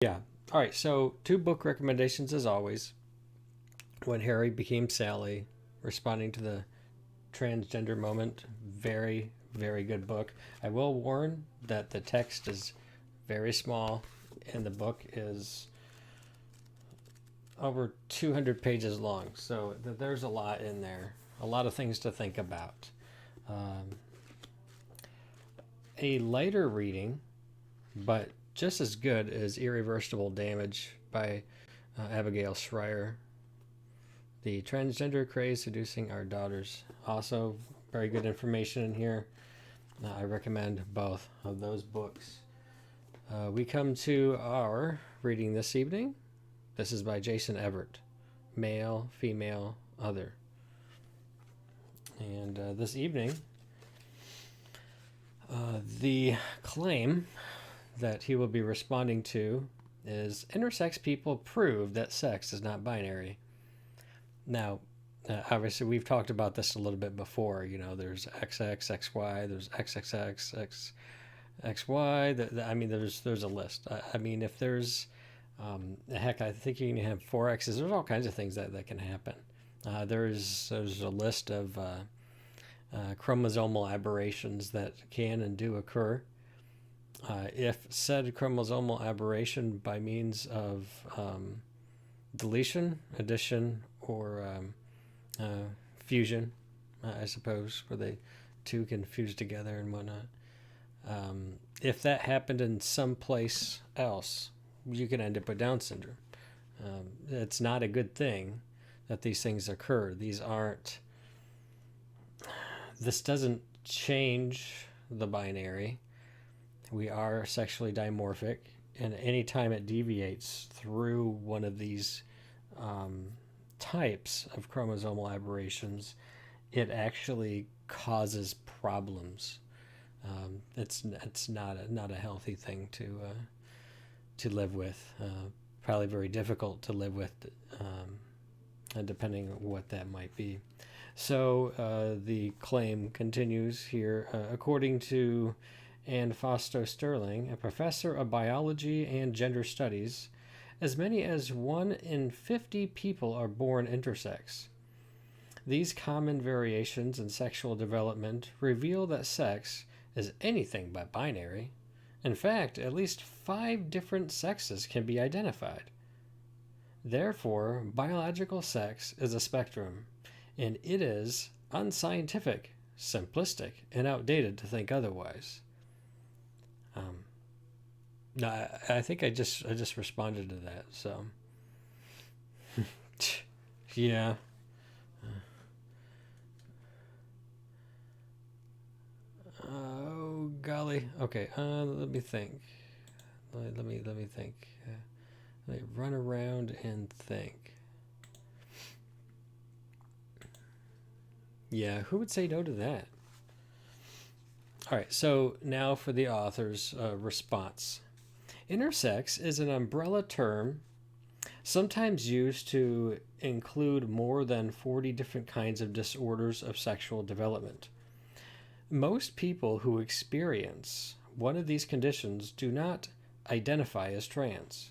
Yeah. All right. So, two book recommendations as always. When Harry Became Sally, responding to the transgender moment. Very, very good book. I will warn that the text is very small and the book is over 200 pages long. So there's a lot in there, a lot of things to think about. Um, a lighter reading, but just as good, is Irreversible Damage by Abigail Schreier. The Transgender Craze Seducing Our Daughters. Also, very good information in here. I recommend both of those books. We come to our reading this evening. This is by Jason Everett, Male, Female, Other. And this evening, the claim that he will be responding to is intersex people prove that sex is not binary. Now, obviously, we've talked about this a little bit before. You know, there's XX, XY, there's XXX, XY. I mean, there's a list. I mean, if there's heck, I think you can have four X's. There's all kinds of things that can happen. There's a list of chromosomal aberrations that can and do occur. If said chromosomal aberration by means of deletion, addition, or fusion, I suppose, where they two can fuse together and whatnot. If that happened in some place else, you can end up with Down syndrome. It's not a good thing that these things occur. This doesn't change the binary. We are sexually dimorphic, and anytime it deviates through one of these types of chromosomal aberrations, it actually causes problems. It's not a healthy thing to live with. Probably very difficult to live with, depending on what that might be. So the claim continues here. According to Anne Fausto Sterling, a professor of biology and gender studies, as many as 1 in 50 people are born intersex. These common variations in sexual development reveal that sex is anything but binary. In fact, at least 5 different sexes can be identified. Therefore, biological sex is a spectrum, and it is unscientific, simplistic, and outdated to think otherwise. No, I think I just responded to that. So, yeah. Oh golly. Okay. Let me think. Let me think. Let me run around and think. Yeah. Who would say no to that? All right. So now for the author's response. Intersex is an umbrella term sometimes used to include more than 40 different kinds of disorders of sexual development. Most people who experience one of these conditions do not identify as trans.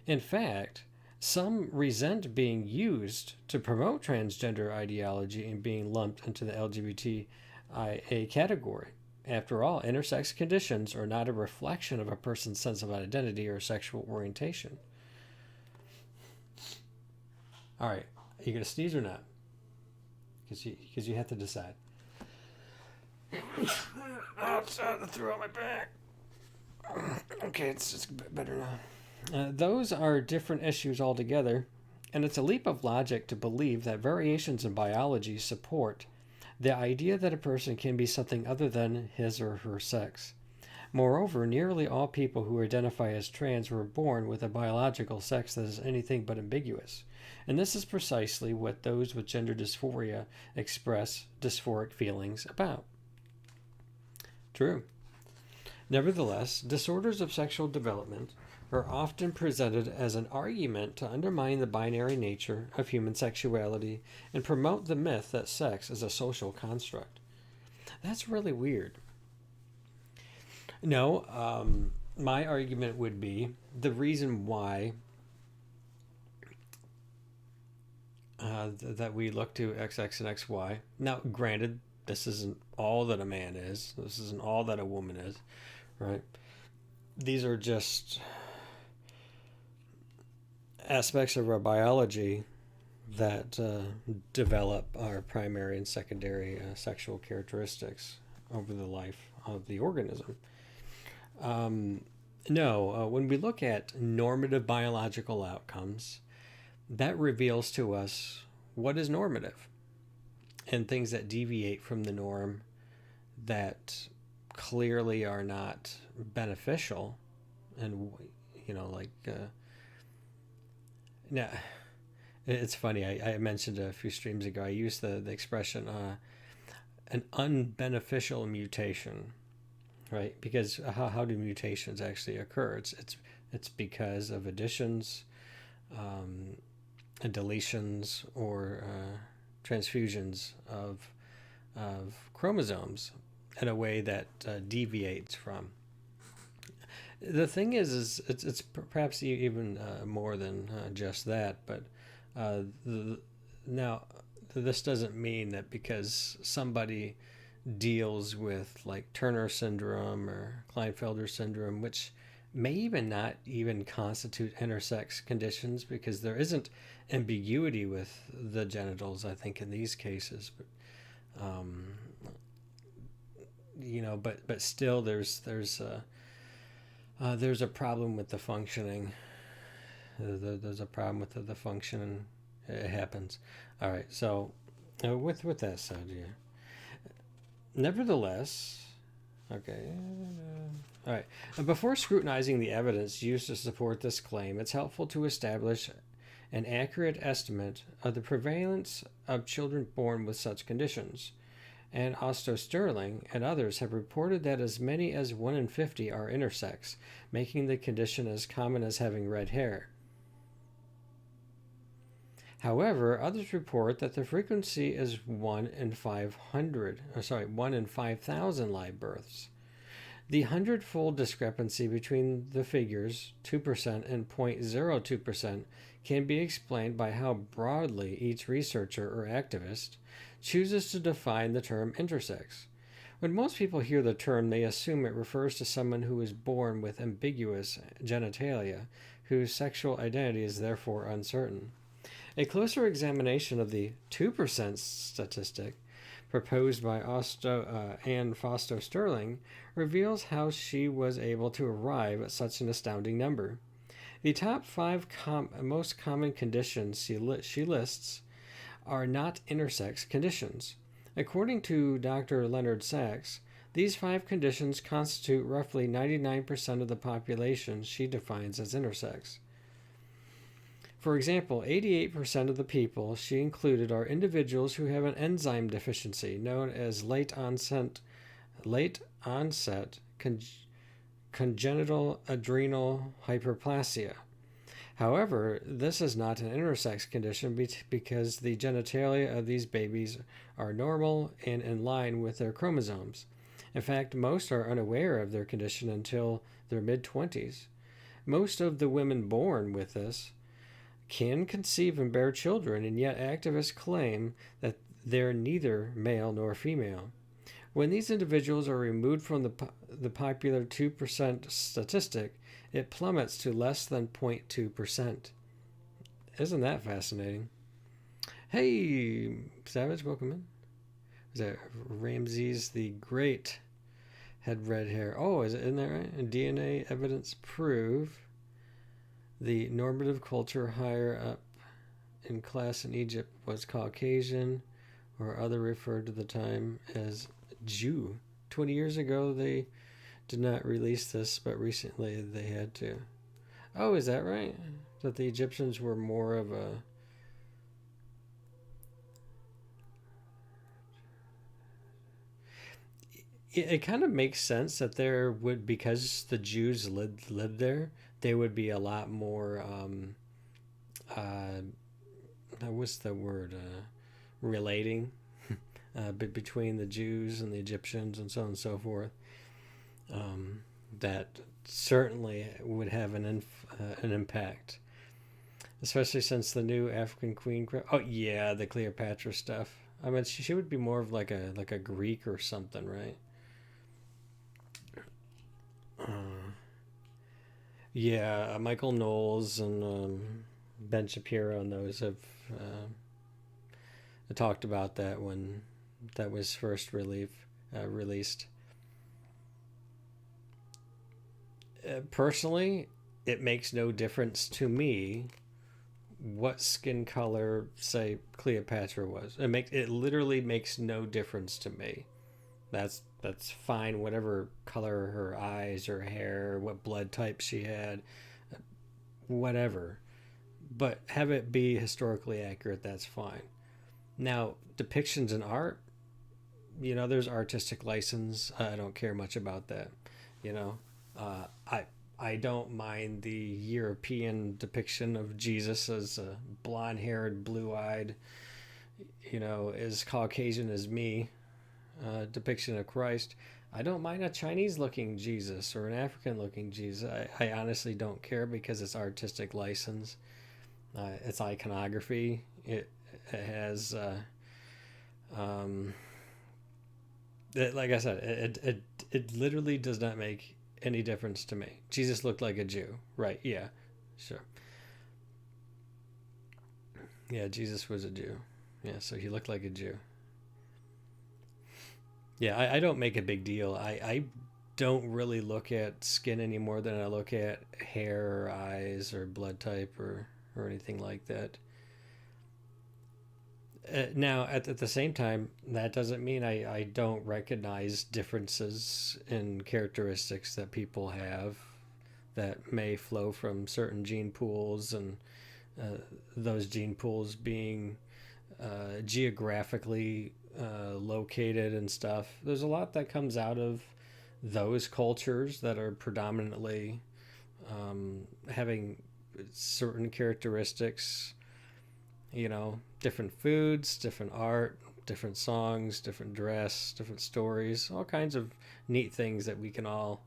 In fact, some resent being used to promote transgender ideology and being lumped into the LGBTIA category. After all, intersex conditions are not a reflection of a person's sense of identity or sexual orientation. All right, are you going to sneeze or not? Because you have to decide. Oh, it's starting to throw out my back. Okay, it's better now. Those are different issues altogether, and it's a leap of logic to believe that variations in biology support the idea that a person can be something other than his or her sex. Moreover, nearly all people who identify as trans were born with a biological sex that is anything but ambiguous. And this is precisely what those with gender dysphoria express dysphoric feelings about. True. Nevertheless, disorders of sexual development are often presented as an argument to undermine the binary nature of human sexuality and promote the myth that sex is a social construct. That's really weird. No, my argument would be the reason why that we look to XX and XY. Now, granted, this isn't all that a man is. This isn't all that a woman is, right? These are just aspects of our biology that develop our primary and secondary sexual characteristics over the life of the organism. No, when we look at normative biological outcomes, that reveals to us what is normative and things that deviate from the norm that clearly are not beneficial. And, now it's funny. I mentioned a few streams ago, I used the expression an unbeneficial mutation, right? Because how do mutations actually occur? It's because of additions, deletions, or transfusions of chromosomes in a way that deviates from. The thing is it's perhaps even more than just that, but now this doesn't mean that because somebody deals with like Turner syndrome or Klinefelter syndrome, which may even not even constitute intersex conditions because there isn't ambiguity with the genitals, I think, in these cases. But but still there's a problem with the functioning. There's a problem with the function. It happens. All right. So, with that said, yeah. Nevertheless, okay. All right. Before scrutinizing the evidence used to support this claim, it's helpful to establish an accurate estimate of the prevalence of children born with such conditions. And Osto Sterling and others have reported that as many as 1 in 50 are intersex, making the condition as common as having red hair. However, others report that the frequency is 1 in 5,000 live births. The hundredfold discrepancy between the figures, 2% and 0.02%, can be explained by how broadly each researcher or activist chooses to define the term intersex. When most people hear the term, they assume it refers to someone who is born with ambiguous genitalia, whose sexual identity is therefore uncertain. A closer examination of the 2% statistic proposed by Anne Fausto Sterling reveals how she was able to arrive at such an astounding number. The top 5 most common conditions she lists are not intersex conditions. According to Dr. Leonard Sachs, these 5 conditions constitute roughly 99% of the population she defines as intersex. For example, 88% of the people she included are individuals who have an enzyme deficiency known as late onset congenital adrenal hyperplasia. However, this is not an intersex condition because the genitalia of these babies are normal and in line with their chromosomes. In fact, most are unaware of their condition until their mid-20s. Most of the women born with this can conceive and bear children, and yet activists claim that they're neither male nor female. When these individuals are removed from the popular 2% statistic, it plummets to less than 0.2%. Isn't that fascinating? Hey, Savage, welcome in. Is that Ramses the Great had red hair? Oh, is it in there, right? And DNA evidence prove the normative culture higher up in class in Egypt was Caucasian, or other referred to the time as Jew. 20 years ago, they did not release this, but recently they had to. Oh, is that right? That the Egyptians were more of a... It kind of makes sense that there would, because the Jews lived there, they would be a lot more, what's the word, relating between the Jews and the Egyptians and so on and so forth. That certainly would have an impact, especially since the new African queen. Oh yeah, the Cleopatra stuff. I mean, she would be more of like a Greek or something, right? Yeah, Michael Knowles and Ben Shapiro and those have talked about that when that was first released. Personally, it makes no difference to me what skin color, say, Cleopatra was. It literally makes no difference to me. That's fine. Whatever color her eyes, her hair, what blood type she had, whatever. But have it be historically accurate. That's fine. Now, depictions in art, there's artistic license. I don't care much about that. You know, I don't mind the European depiction of Jesus as a blonde-haired, blue-eyed, as Caucasian as me, depiction of Christ. I don't mind a Chinese-looking Jesus or an African-looking Jesus. I honestly don't care because it's artistic license. It's iconography. It has, like I said, it literally does not make any difference to me. Jesus looked like a Jew, right? Yeah, sure. Yeah, Jesus was a Jew. Yeah, so he looked like a Jew. Yeah, I don't make a big deal. I don't really look at skin any more than I look at hair or eyes or blood type or anything like that. Now, at the same time, that doesn't mean I don't recognize differences in characteristics that people have that may flow from certain gene pools, and uh, those gene pools being geographically located and stuff. There's a lot that comes out of those cultures that are predominantly having certain characteristics, different foods, different art, different songs, different dress, different stories, all kinds of neat things that we can all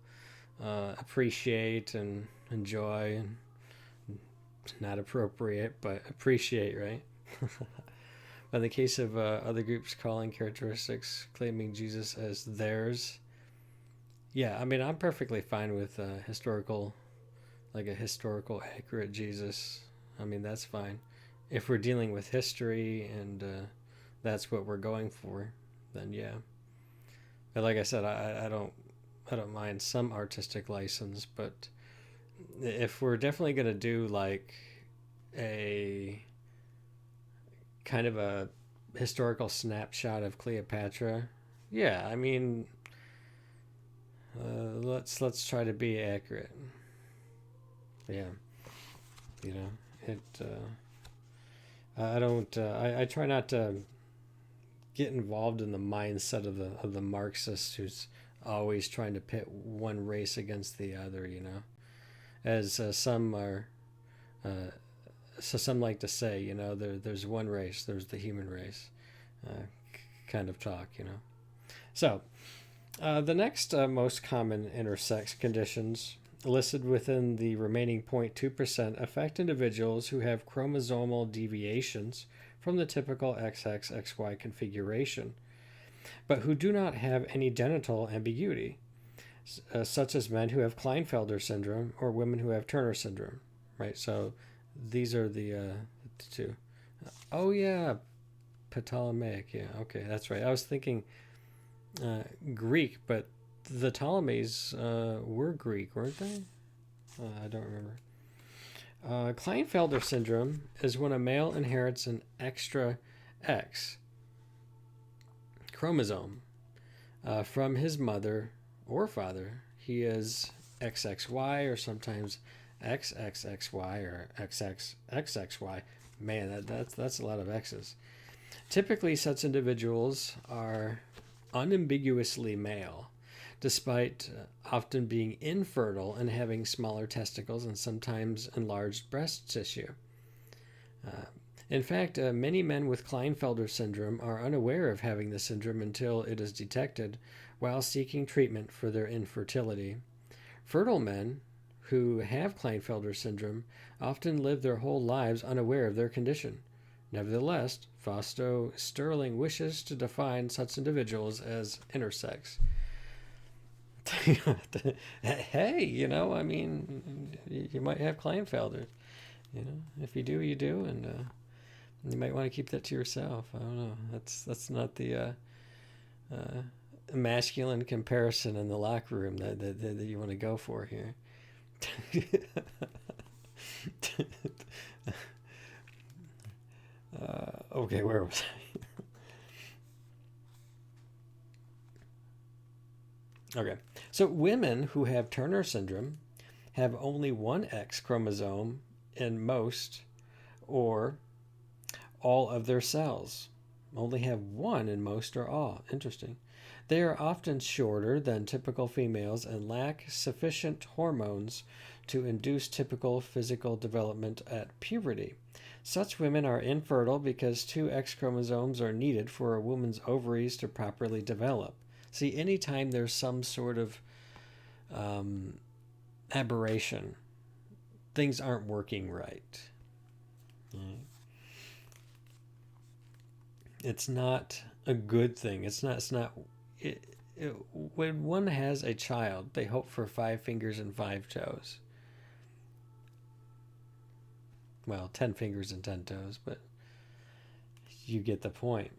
appreciate and enjoy, and not appropriate, but appreciate, right? In the case of other groups calling characteristics, claiming Jesus as theirs, yeah, I mean, I'm perfectly fine with like a historical accurate Jesus. I mean, that's fine. If we're dealing with history and that's what we're going for, then yeah. But like I said, I don't mind some artistic license, but if we're definitely gonna do like a kind of a historical snapshot of Cleopatra, yeah, I mean, let's try to be accurate. Yeah, you know it. I don't. I try not to get involved in the mindset of the Marxist who's always trying to pit one race against the other. As some are. Uh, so some like to say, there's one race. There's the human race. Uh, kind of talk. So the next most common intersex conditions listed within the remaining 0.2% affect individuals who have chromosomal deviations from the typical XXXY configuration, but who do not have any genital ambiguity, such as men who have Klinefelter syndrome or women who have Turner syndrome. Right. So these are the two. Oh yeah, Ptolemaic. Yeah. Okay, that's right. I was thinking Greek, but the Ptolemies were Greek, weren't they? I don't remember. Klinefelter syndrome is when a male inherits an extra X chromosome from his mother or father. He is XXY or sometimes XXXY or XXXXY. Man, that's a lot of X's. Typically, such individuals are unambiguously male, despite often being infertile and having smaller testicles and sometimes enlarged breast tissue. Uh, in fact, many men with Klinefelter syndrome are unaware of having the syndrome until it is detected while seeking treatment for their infertility. Fertile men who have Klinefelter syndrome often live their whole lives unaware of their condition. Nevertheless, Fausto Sterling wishes to define such individuals as intersex. Hey, I mean, you might have Klinefelter. If you do, you do, and you might want to keep that to yourself. I don't know. That's not the masculine comparison in the locker room that you want to go for here. Okay, where was I? Okay, so women who have Turner syndrome have only one X chromosome in most or all of their cells. Only have one in most or all. Interesting. They are often shorter than typical females and lack sufficient hormones to induce typical physical development at puberty. Such women are infertile because two X chromosomes are needed for a woman's ovaries to properly develop. See, anytime there's some sort of aberration, things aren't working right. It's not a good thing. It's not. When one has a child, they hope for 5 fingers and 5 toes. Well, 10 fingers and 10 toes, but you get the point.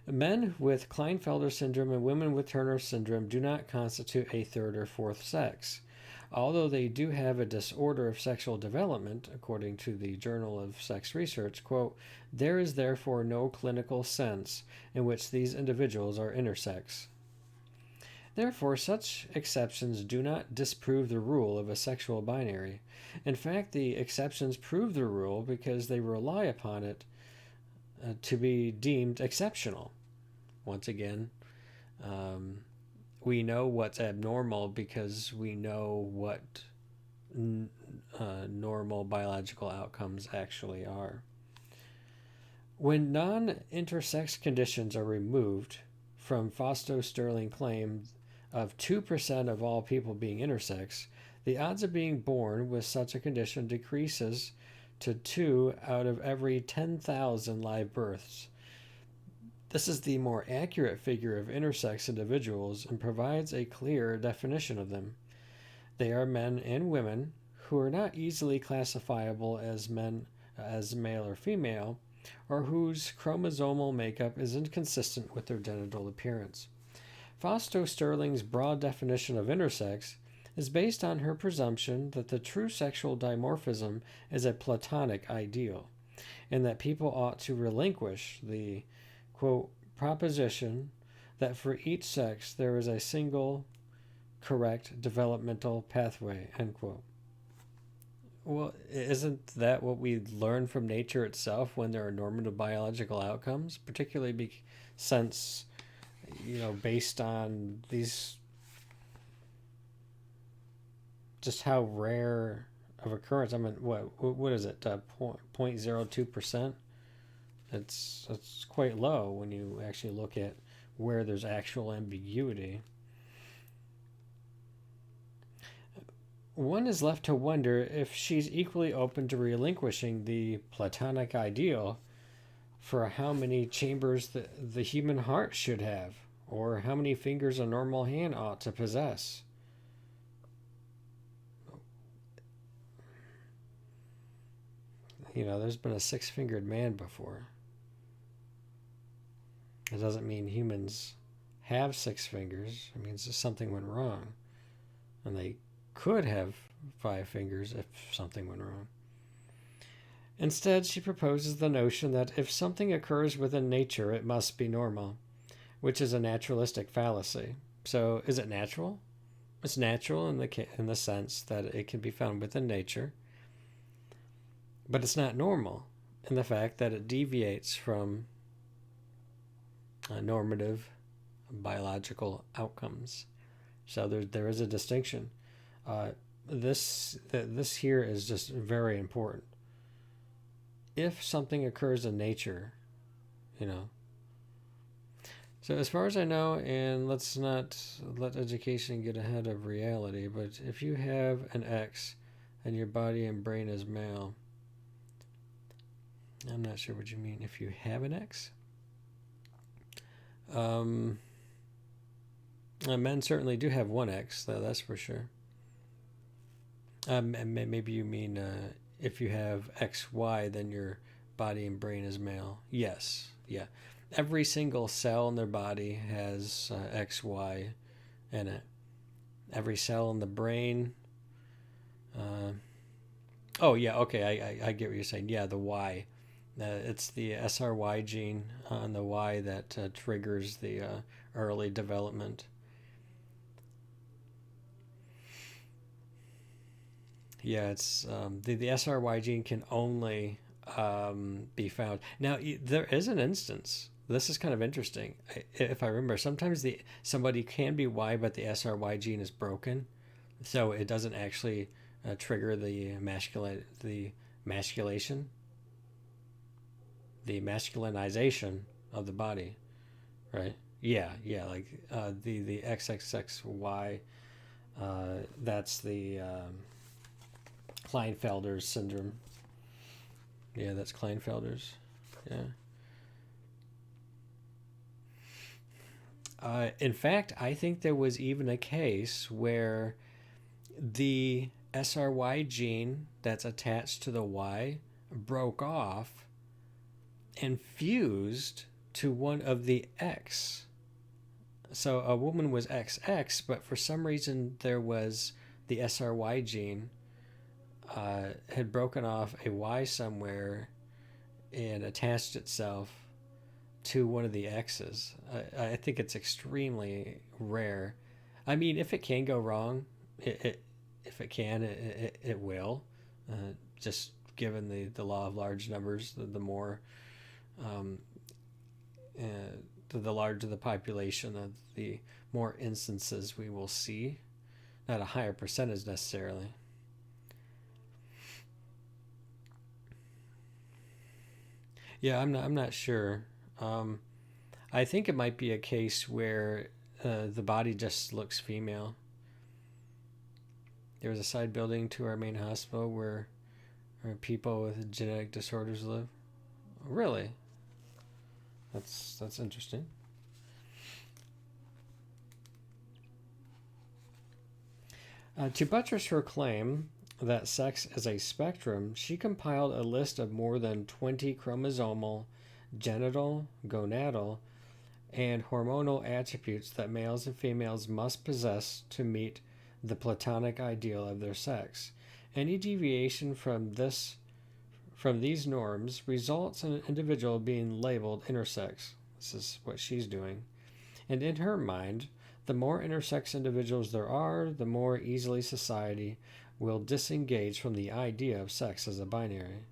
Men with Klinefelter syndrome and women with Turner syndrome do not constitute a third or fourth sex. Although they do have a disorder of sexual development, according to the Journal of Sex Research, quote, there is therefore no clinical sense in which these individuals are intersex. Therefore, such exceptions do not disprove the rule of a sexual binary. In fact, the exceptions prove the rule because they rely upon it to be deemed exceptional. Once again, we know what's abnormal because we know what normal biological outcomes actually are. When non-intersex conditions are removed from Fausto Sterling claim of 2% of all people being intersex, the odds of being born with such a condition decreases to 2 out of every 10,000 live births. This is the more accurate figure of intersex individuals and provides a clear definition of them. They are men and women who are not easily classifiable as male or female, or whose chromosomal makeup is inconsistent with their genital appearance. Fausto Sterling's broad definition of intersex is based on her presumption that the true sexual dimorphism is a platonic ideal, and that people ought to relinquish the, quote, proposition that for each sex there is a single correct developmental pathway, end quote. Well, isn't that what we learn from nature itself when there are normative biological outcomes, particularly since, based on these, just how rare of occurrence. I mean, what is it? 0.02%. It's quite low when you actually look at where there's actual ambiguity. One is left to wonder if she's equally open to relinquishing the platonic ideal for how many chambers the human heart should have, or how many fingers a normal hand ought to possess. There's been a 6-fingered man before. It doesn't mean humans have 6 fingers. It means something went wrong. And they could have 5 fingers if something went wrong. Instead, she proposes the notion that if something occurs within nature, it must be normal, which is a naturalistic fallacy. So, is it natural? It's natural in the sense that it can be found within nature, but it's not normal in the fact that it deviates from normative biological outcomes. So there is a distinction. This here is just very important. If something occurs in nature, So as far as I know, and let's not let education get ahead of reality, but if you have an X and your body and brain is male, I'm not sure what you mean. If you have an X, men certainly do have one X, though, that's for sure. And maybe you mean if you have XY, then your body and brain is male. Yes, yeah. Every single cell in their body has XY in it. Every cell in the brain. Oh, yeah, okay, I get what you're saying. Yeah, the Y. It's the SRY gene on the Y that triggers the early development. Yeah, it's the SRY gene can only be found. Now, there is an instance. This is kind of interesting. If I remember, sometimes somebody can be Y, but the SRY gene is broken, so it doesn't actually trigger the masculation, the masculinization of the body, right? Yeah, yeah, like the XXXY. That's the Klinefelter's syndrome. Yeah, that's Klinefelter's. Yeah. In fact, I think there was even a case where the SRY gene that's attached to the Y broke off and fused to one of the X. So a woman was XX, but for some reason there was the SRY gene had broken off a Y somewhere and attached itself to one of the X's. I think it's extremely rare. I mean, if it can go wrong, if it can, it will. Just given the law of large numbers, the more, um, the larger the population, the more instances we will see. Not a higher percentage necessarily. Yeah, I'm not sure. Um, I think it might be a case where the body just looks female. There was a side building to our main hospital where people with genetic disorders live. Really? That's interesting. To buttress her claim that sex is a spectrum, she compiled a list of more than 20 chromosomal, genital, gonadal, and hormonal attributes that males and females must possess to meet the platonic ideal of their sex. Any deviation from these norms results in an individual being labeled intersex. This is what she's doing. And in her mind, the more intersex individuals there are, the more easily society will disengage from the idea of sex as a binary.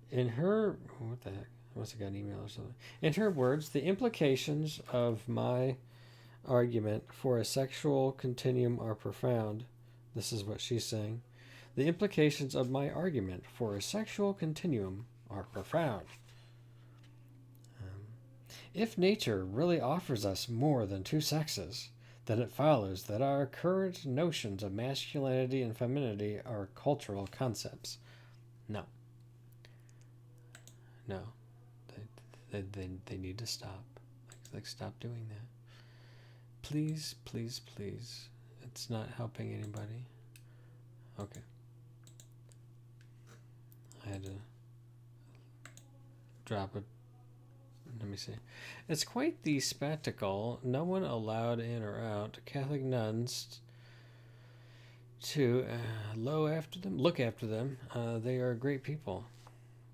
In her, what the heck? I must have got an email or something. In her words, the implications of my argument for a sexual continuum are profound. This is what she's saying. The implications of my argument for a sexual continuum are profound. If nature really offers us more than two sexes, then it follows that our current notions of masculinity and femininity are cultural concepts. No. No. They need to stop. Stop doing that. Please, please, please. It's not helping anybody. Okay. I had to drop it. Let me see. It's quite the spectacle. No one allowed in or out. Catholic nuns to look after them. They are great people.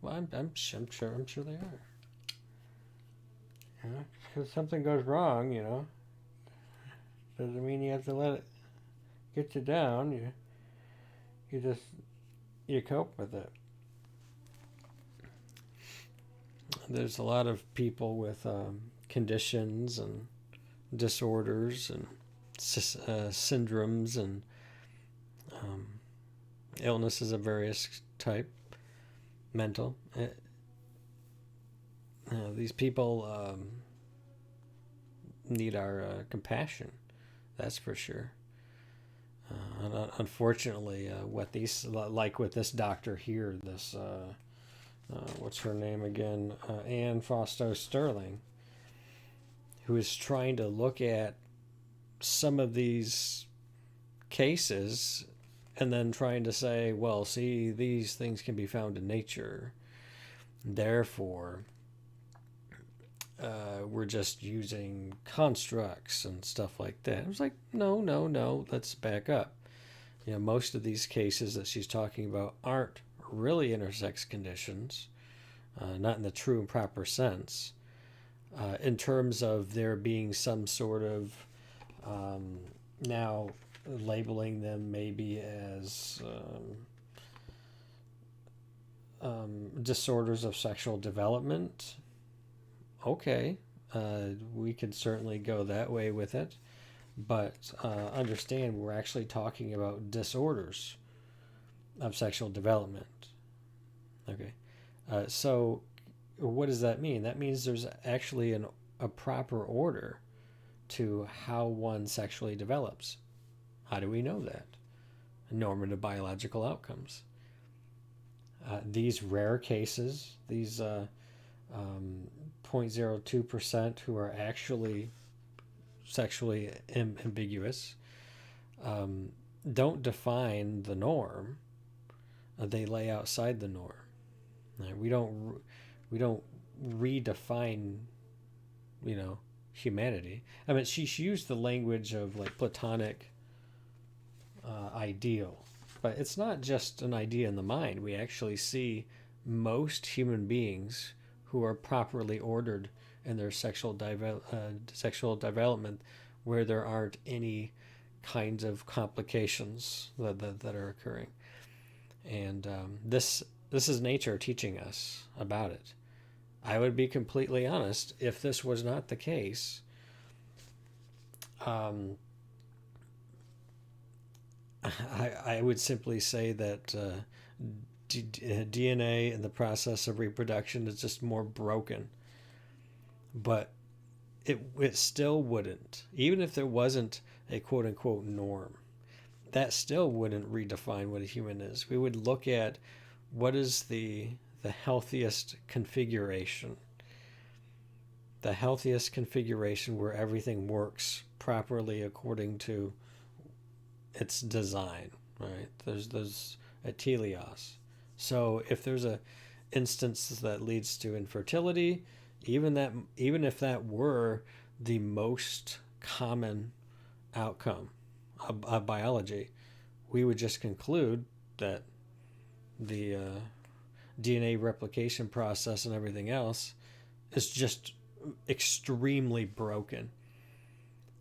Well, I'm sure they are. Because something goes wrong, doesn't mean you have to let it get you down. You cope with it. There's a lot of people with conditions and disorders and syndromes and illnesses of various type, mental. These people need our compassion. That's for sure. Unfortunately, what these like with this doctor here, this what's her name again, Anne Fausto Sterling, who is trying to look at some of these cases and then trying to say, well, see, these things can be found in nature. Therefore, we're just using constructs and stuff like that. I was like, no, let's back up. Most of these cases that she's talking about aren't really intersex conditions, not in the true and proper sense. In terms of there being some sort of now labeling them maybe as disorders of sexual development. Okay, we could certainly go that way with it, but understand we're actually talking about disorders of sexual development. Okay, so what does that mean? That means there's actually a proper order to how one sexually develops. How do we know that? Normative biological outcomes. These rare cases, these 0.02% who are actually sexually ambiguous, don't define the norm. They lay outside the norm. We don't redefine, humanity. I mean, she used the language of like Platonic ideal, but it's not just an idea in the mind. We actually see most human beings who are properly ordered in their sexual development, where there aren't any kinds of complications that are occurring, and this is nature teaching us about it. I would be completely honest, if this was not the case, I would simply say that DNA in the process of reproduction is just more broken. But it still wouldn't, even if there wasn't a quote unquote norm, that still wouldn't redefine what a human is. We would look at what is the healthiest configuration. The healthiest configuration where everything works properly according to its design, right? There's a teleos. So if there's a instance that leads to infertility, even if that were the most common outcome of biology, we would just conclude that the DNA replication process and everything else is just extremely broken.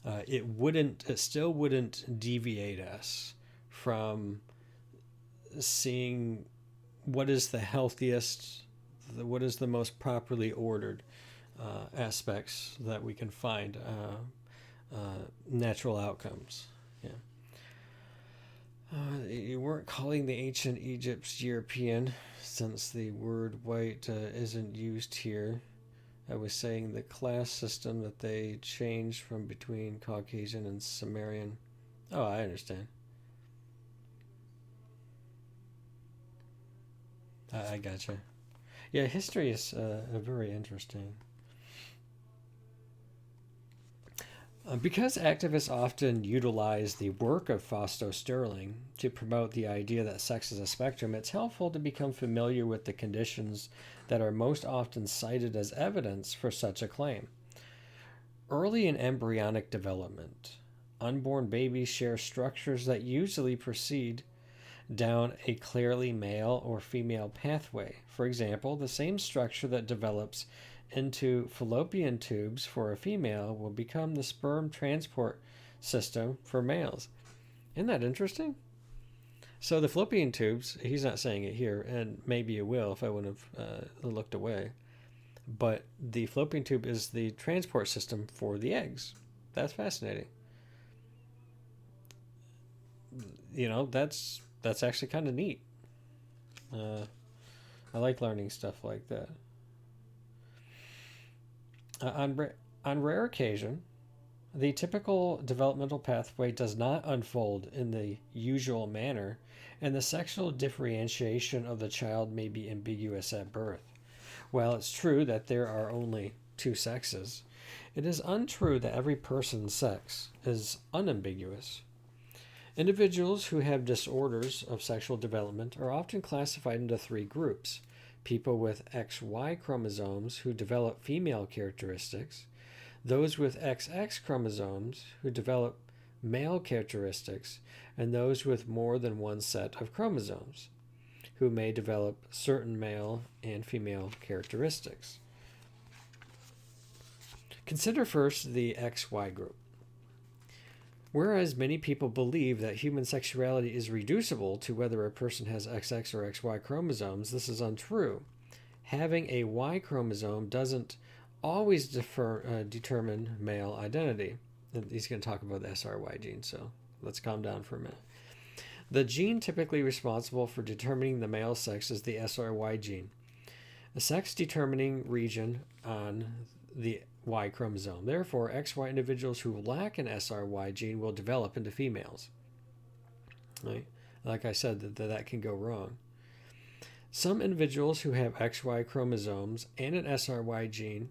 It still wouldn't deviate us from seeing what is the healthiest, what is the most properly ordered aspects that we can find, natural outcomes. Yeah. You weren't calling the ancient Egypts European, since the word white isn't used here. I was saying the class system that they changed from between Caucasian and Sumerian. Oh, I understand. I gotcha. Yeah, history is very interesting. Because activists often utilize the work of Fausto Sterling to promote the idea that sex is a spectrum, it's helpful to become familiar with the conditions that are most often cited as evidence for such a claim. Early in embryonic development, unborn babies share structures that usually proceed down a clearly male or female pathway. For example, the same structure that develops into fallopian tubes for a female will become the sperm transport system for males. Isn't that interesting? So the fallopian tubes, he's not saying it here, and maybe it will if I wouldn't have looked away, but the fallopian tube is the transport system for the eggs. That's fascinating. That's actually kind of neat. I like learning stuff like that. On rare occasion, The typical developmental pathway does not unfold in the usual manner, and the sexual differentiation of the child may be ambiguous at birth. While it's true that there are only two sexes, it is untrue that every person's sex is unambiguous. Individuals who have disorders of sexual development are often classified into three groups: people with XY chromosomes who develop female characteristics, those with XX chromosomes who develop male characteristics, and those with more than one set of chromosomes who may develop certain male and female characteristics. Consider first the XY group. Whereas many people believe that human sexuality is reducible to whether a person has XX or XY chromosomes, this is untrue. Having a Y chromosome doesn't always determine male identity. And he's going to talk about the SRY gene, so let's calm down for a minute. The gene typically responsible for determining the male sex is the SRY gene, a sex determining region on the Y chromosome. Therefore, XY individuals who lack an SRY gene will develop into females. Right? Like I said, that can go wrong. Some individuals who have XY chromosomes and an SRY gene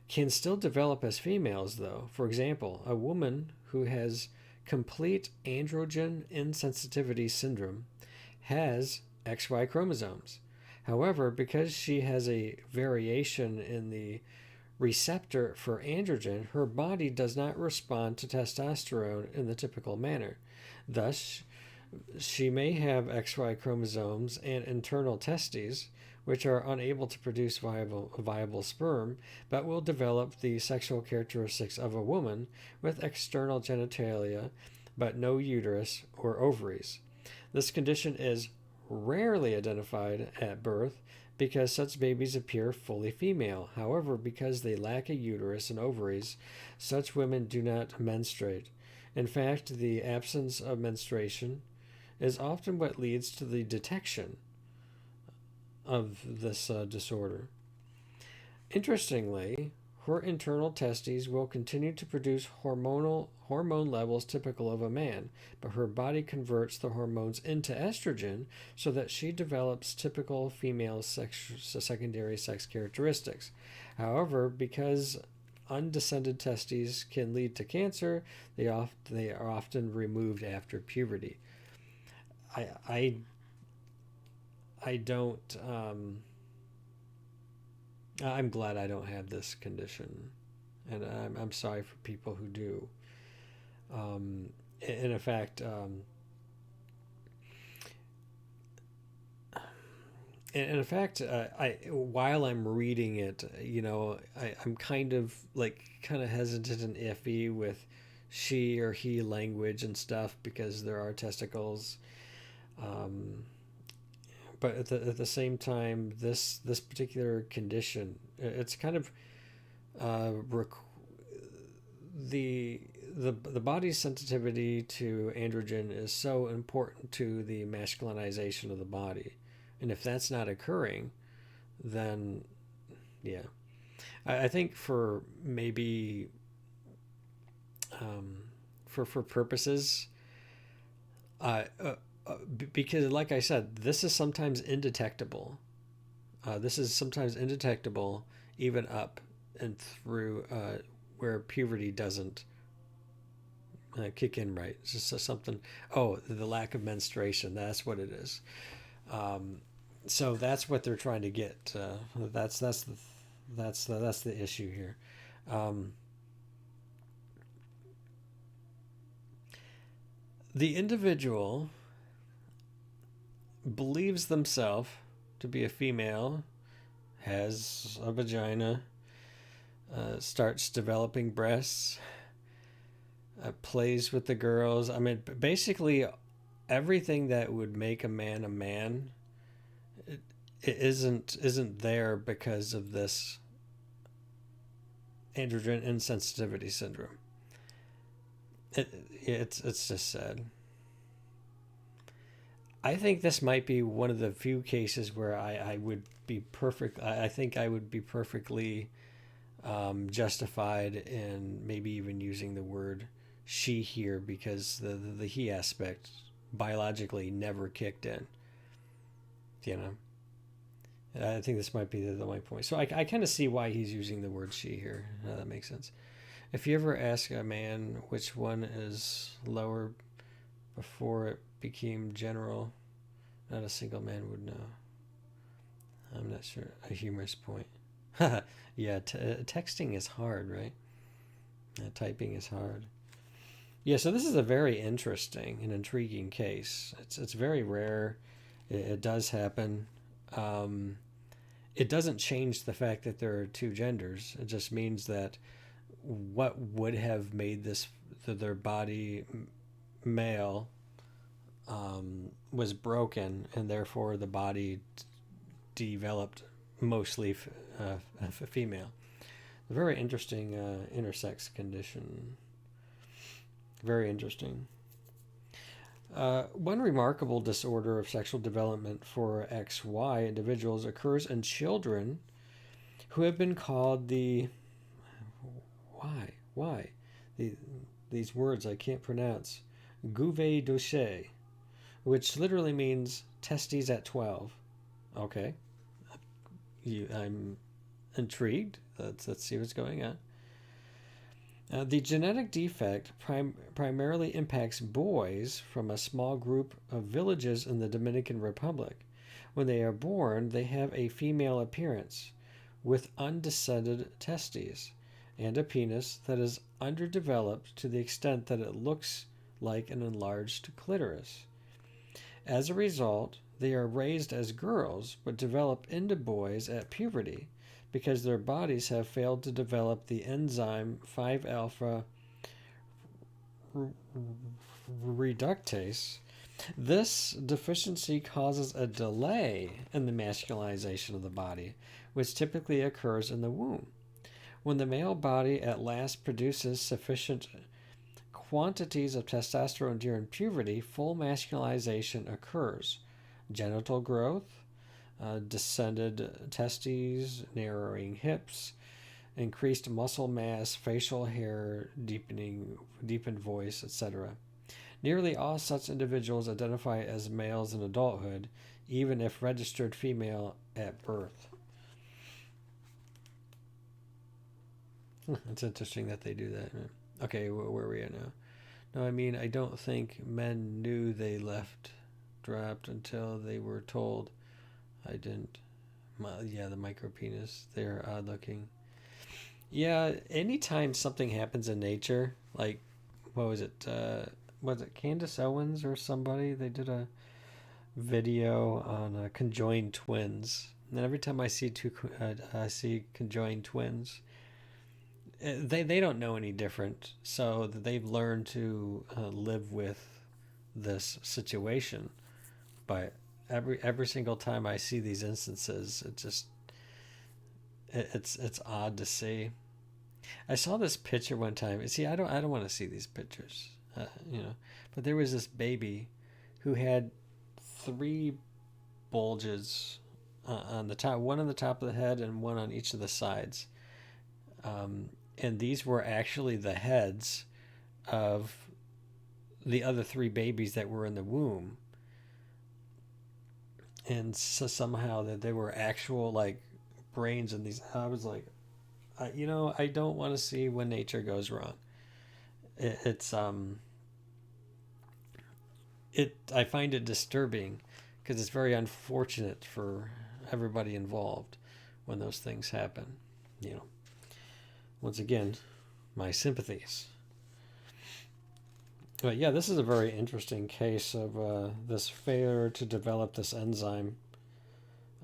can still develop as females, though. For example, a woman who has complete androgen insensitivity syndrome has XY chromosomes. However, because she has a variation in the receptor for androgen, her body does not respond to testosterone in the typical manner. Thus, she may have XY chromosomes and internal testes, which are unable to produce viable sperm, but will develop the sexual characteristics of a woman with external genitalia, but no uterus or ovaries. This condition is rarely identified at birth because such babies appear fully female. However, because they lack a uterus and ovaries, such women do not menstruate. In fact, the absence of menstruation is often what leads to the detection of this disorder. Interestingly, her internal testes will continue to produce hormone levels typical of a man, but her body converts the hormones into estrogen so that she develops typical female secondary sex characteristics. However, because undescended testes can lead to cancer, they are often removed after puberty. I don't. I'm glad I don't have this condition, and I'm sorry for people who do. In fact, I while I'm reading it, I'm kind of hesitant and iffy with she or he language and stuff because there are testicles. But at the same time, this particular condition, it's kind of the body's sensitivity to androgen is so important to the masculinization of the body, and if that's not occurring, then yeah, I think for maybe for purposes, because like I said, this is sometimes indetectable. Even up and through where puberty doesn't kick in right. It's just something. Oh, the lack of menstruation. That's what it is. So that's what they're trying to get. That's the issue here. The individual believes themselves to be a female, has a vagina, starts developing breasts, plays with the girls. I mean, basically everything that would make a man, it isn't there because of this androgen insensitivity syndrome. It's just sad. I think this might be one of the few cases where I would be perfect. I think I would be perfectly justified in maybe even using the word she here because the he aspect biologically never kicked in. You know, I think this might be my point. So I kind of see why he's using the word she here. That makes sense. If you ever ask a man which one is lower before it became general, not a single man would know. I'm not sure. A humorous point. Yeah, texting is hard, right? Typing is hard. Yeah, so this is a very interesting and intriguing case. It's very rare. It does happen. It doesn't change the fact that there are two genders. It just means that what would have made their body male was broken, and therefore the body developed mostly female. A very interesting intersex condition. Very interesting. One remarkable disorder of sexual development for XY individuals occurs in children who have been called the these words I can't pronounce, Gouvet Douche, which literally means testes at 12. Okay, I'm intrigued. Let's see what's going on. The genetic defect primarily impacts boys from a small group of villages in the Dominican Republic. When they are born, they have a female appearance with undescended testes and a penis that is underdeveloped to the extent that it looks like an enlarged clitoris. As a result, they are raised as girls but develop into boys at puberty because their bodies have failed to develop the enzyme 5-alpha reductase. This deficiency causes a delay in the masculinization of the body, which typically occurs in the womb. When the male body at last produces sufficient quantities of testosterone during puberty, full masculinization occurs. Genital growth, descended testes, narrowing hips, increased muscle mass, facial hair, deepened voice, etc. Nearly all such individuals identify as males in adulthood, even if registered female at birth. It's interesting that they do that. Okay, where are we at now? No, I mean, I don't think men knew they dropped until they were told. I didn't. Yeah, the micro penis. They're odd looking. Yeah, anytime something happens in nature, like, what was it? Was it Candace Owens or somebody? They did a video on conjoined twins. And every time I see I see conjoined twins, they don't know any different. So they've learned to live with this situation. But every single time I see these instances, it's odd to see. I saw this picture one time. See, I don't want to see these pictures, But there was this baby who had 3 bulges on the top, one on the top of the head and one on each of the sides. And these were actually the heads of the other 3 babies that were in the womb. And so somehow that they were actual like brains in these. I was like, I don't want to see when nature goes wrong. I find it disturbing because it's very unfortunate for everybody involved when those things happen. Once again, my sympathies. But yeah, this is a very interesting case of this failure to develop this enzyme.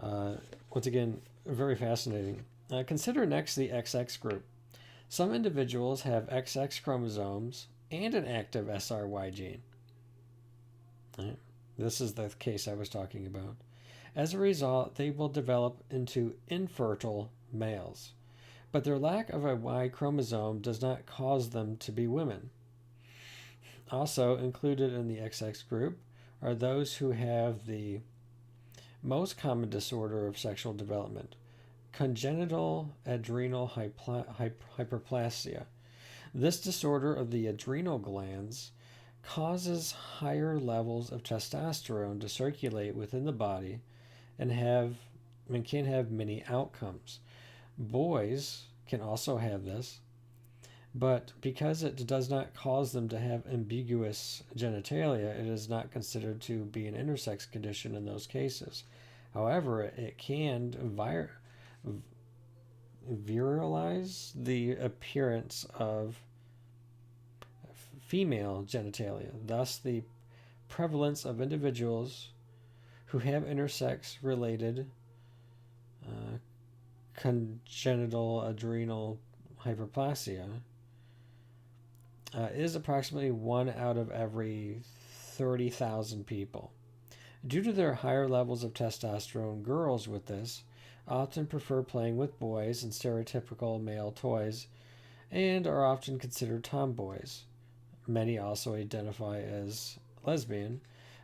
Once again, very fascinating. Consider next the XX group. Some individuals have XX chromosomes and an active SRY gene. Right. This is the case I was talking about. As a result, they will develop into infertile males, but their lack of a Y chromosome does not cause them to be women. Also included in the XX group are those who have the most common disorder of sexual development, congenital adrenal hyperplasia. This disorder of the adrenal glands causes higher levels of testosterone to circulate within the body and can have many outcomes. Boys can also have this, but because it does not cause them to have ambiguous genitalia, it is not considered to be an intersex condition in those cases. However, it can viralize the appearance of female genitalia. Thus, the prevalence of individuals who have intersex related congenital adrenal hyperplasia is approximately 1 out of every 30,000 people. Due to their higher levels of testosterone, girls with this often prefer playing with boys and stereotypical male toys and are often considered tomboys. Many also identify as lesbian,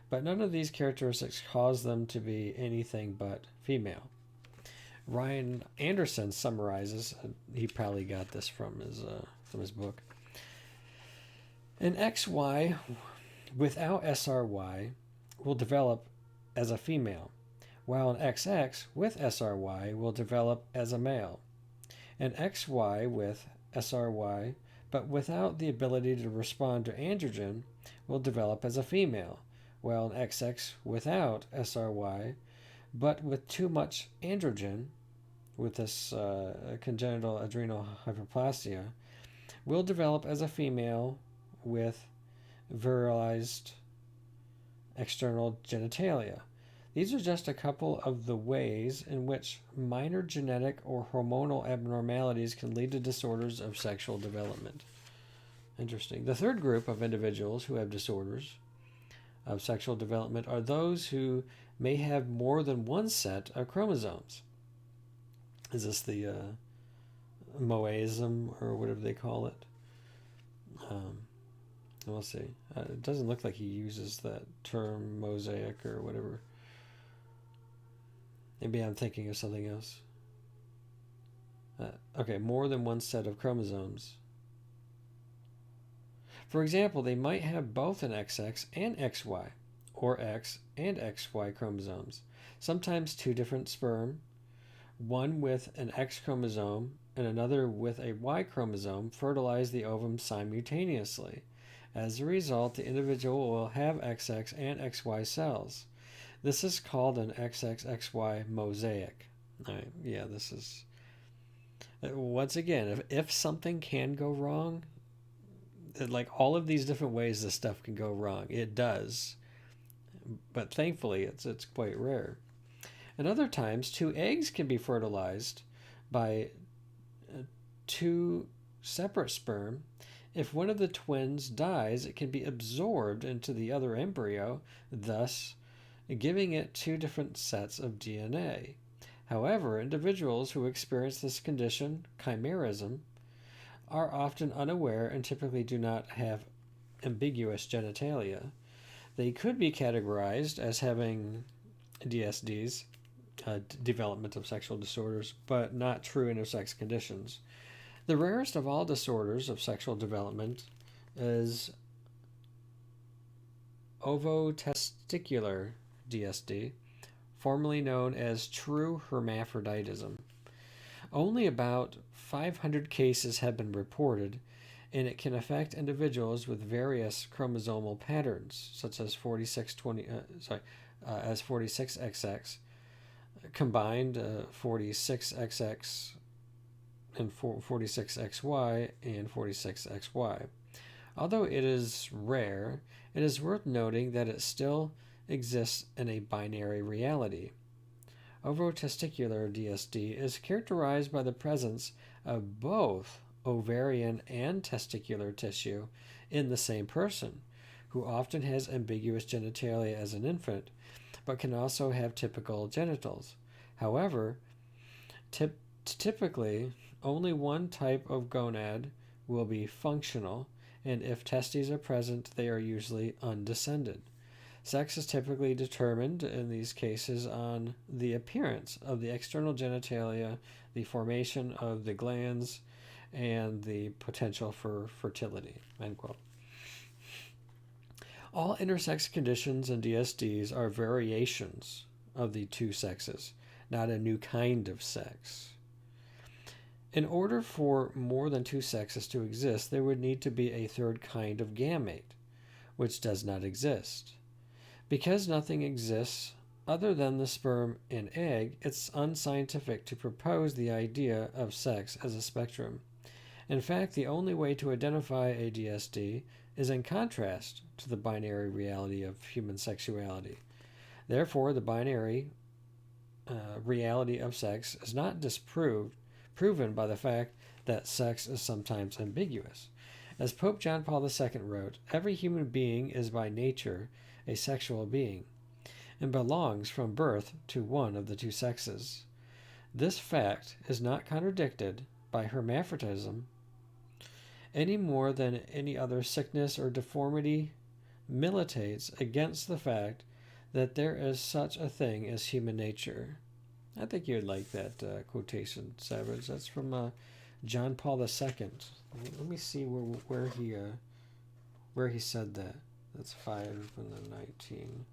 but none of these characteristics cause them to be anything but female. Ryan Anderson summarizes, he probably got this from his book. An XY without SRY will develop as a female, while an XX with SRY will develop as a male. An XY with SRY but without the ability to respond to androgen will develop as a female, while an XX without SRY but with too much androgen, with this congenital adrenal hyperplasia, will develop as a female with virilized external genitalia. These are just a couple of the ways in which minor genetic or hormonal abnormalities can lead to disorders of sexual development. Interesting. The third group of individuals who have disorders of sexual development are those who may have more than one set of chromosomes. Is this the moaism or whatever they call it? We'll see. It doesn't look like he uses that term mosaic or whatever. Maybe I'm thinking of something else. Okay, more than one set of chromosomes. For example, they might have both an XX and XY, or X and XY chromosomes. Sometimes two different sperm, one with an X chromosome and another with a Y chromosome, fertilize the ovum simultaneously. As a result, the individual will have XX and XY cells. This is called an XXXY mosaic. All right, yeah, this is... Once again, if something can go wrong, like all of these different ways this stuff can go wrong, it does. But thankfully, it's quite rare. And other times, two eggs can be fertilized by two separate sperm. If one of the twins dies, it can be absorbed into the other embryo, thus giving it two different sets of DNA. However, individuals who experience this condition, chimerism, are often unaware and typically do not have ambiguous genitalia. They could be categorized as having DSDs, development of sexual disorders, but not true intersex conditions. The rarest of all disorders of sexual development is ovotesticular DSD, formerly known as true hermaphroditism. Only about 500 cases have been reported, and it can affect individuals with various chromosomal patterns, such as 46XX, combined 46XX and 46XY and 46XY. Although it is rare, it is worth noting that it still exists in a binary reality. Ovotesticular DSD is characterized by the presence of both ovarian and testicular tissue in the same person, who often has ambiguous genitalia as an infant, but can also have typical genitals. However, typically, only one type of gonad will be functional, and if testes are present, they are usually undescended. Sex is typically determined in these cases on the appearance of the external genitalia, the formation of the glands, and the potential for fertility. End quote. All intersex conditions and DSDs are variations of the two sexes, not a new kind of sex. In order for more than two sexes to exist, there would need to be a third kind of gamete, which does not exist. Because nothing exists other than the sperm and egg, it's unscientific to propose the idea of sex as a spectrum. In fact, the only way to identify a DSD is in contrast to the binary reality of human sexuality. Therefore, the binary reality of sex is not proven by the fact that sex is sometimes ambiguous. As Pope John Paul II wrote, every human being is by nature a sexual being and belongs from birth to one of the two sexes. This fact is not contradicted by hermaphroditism any more than any other sickness or deformity militates against the fact that there is such a thing as human nature. I think you would like that quotation, Savage. That's from John Paul II. Let me see where he said that. That's 5 and then 19.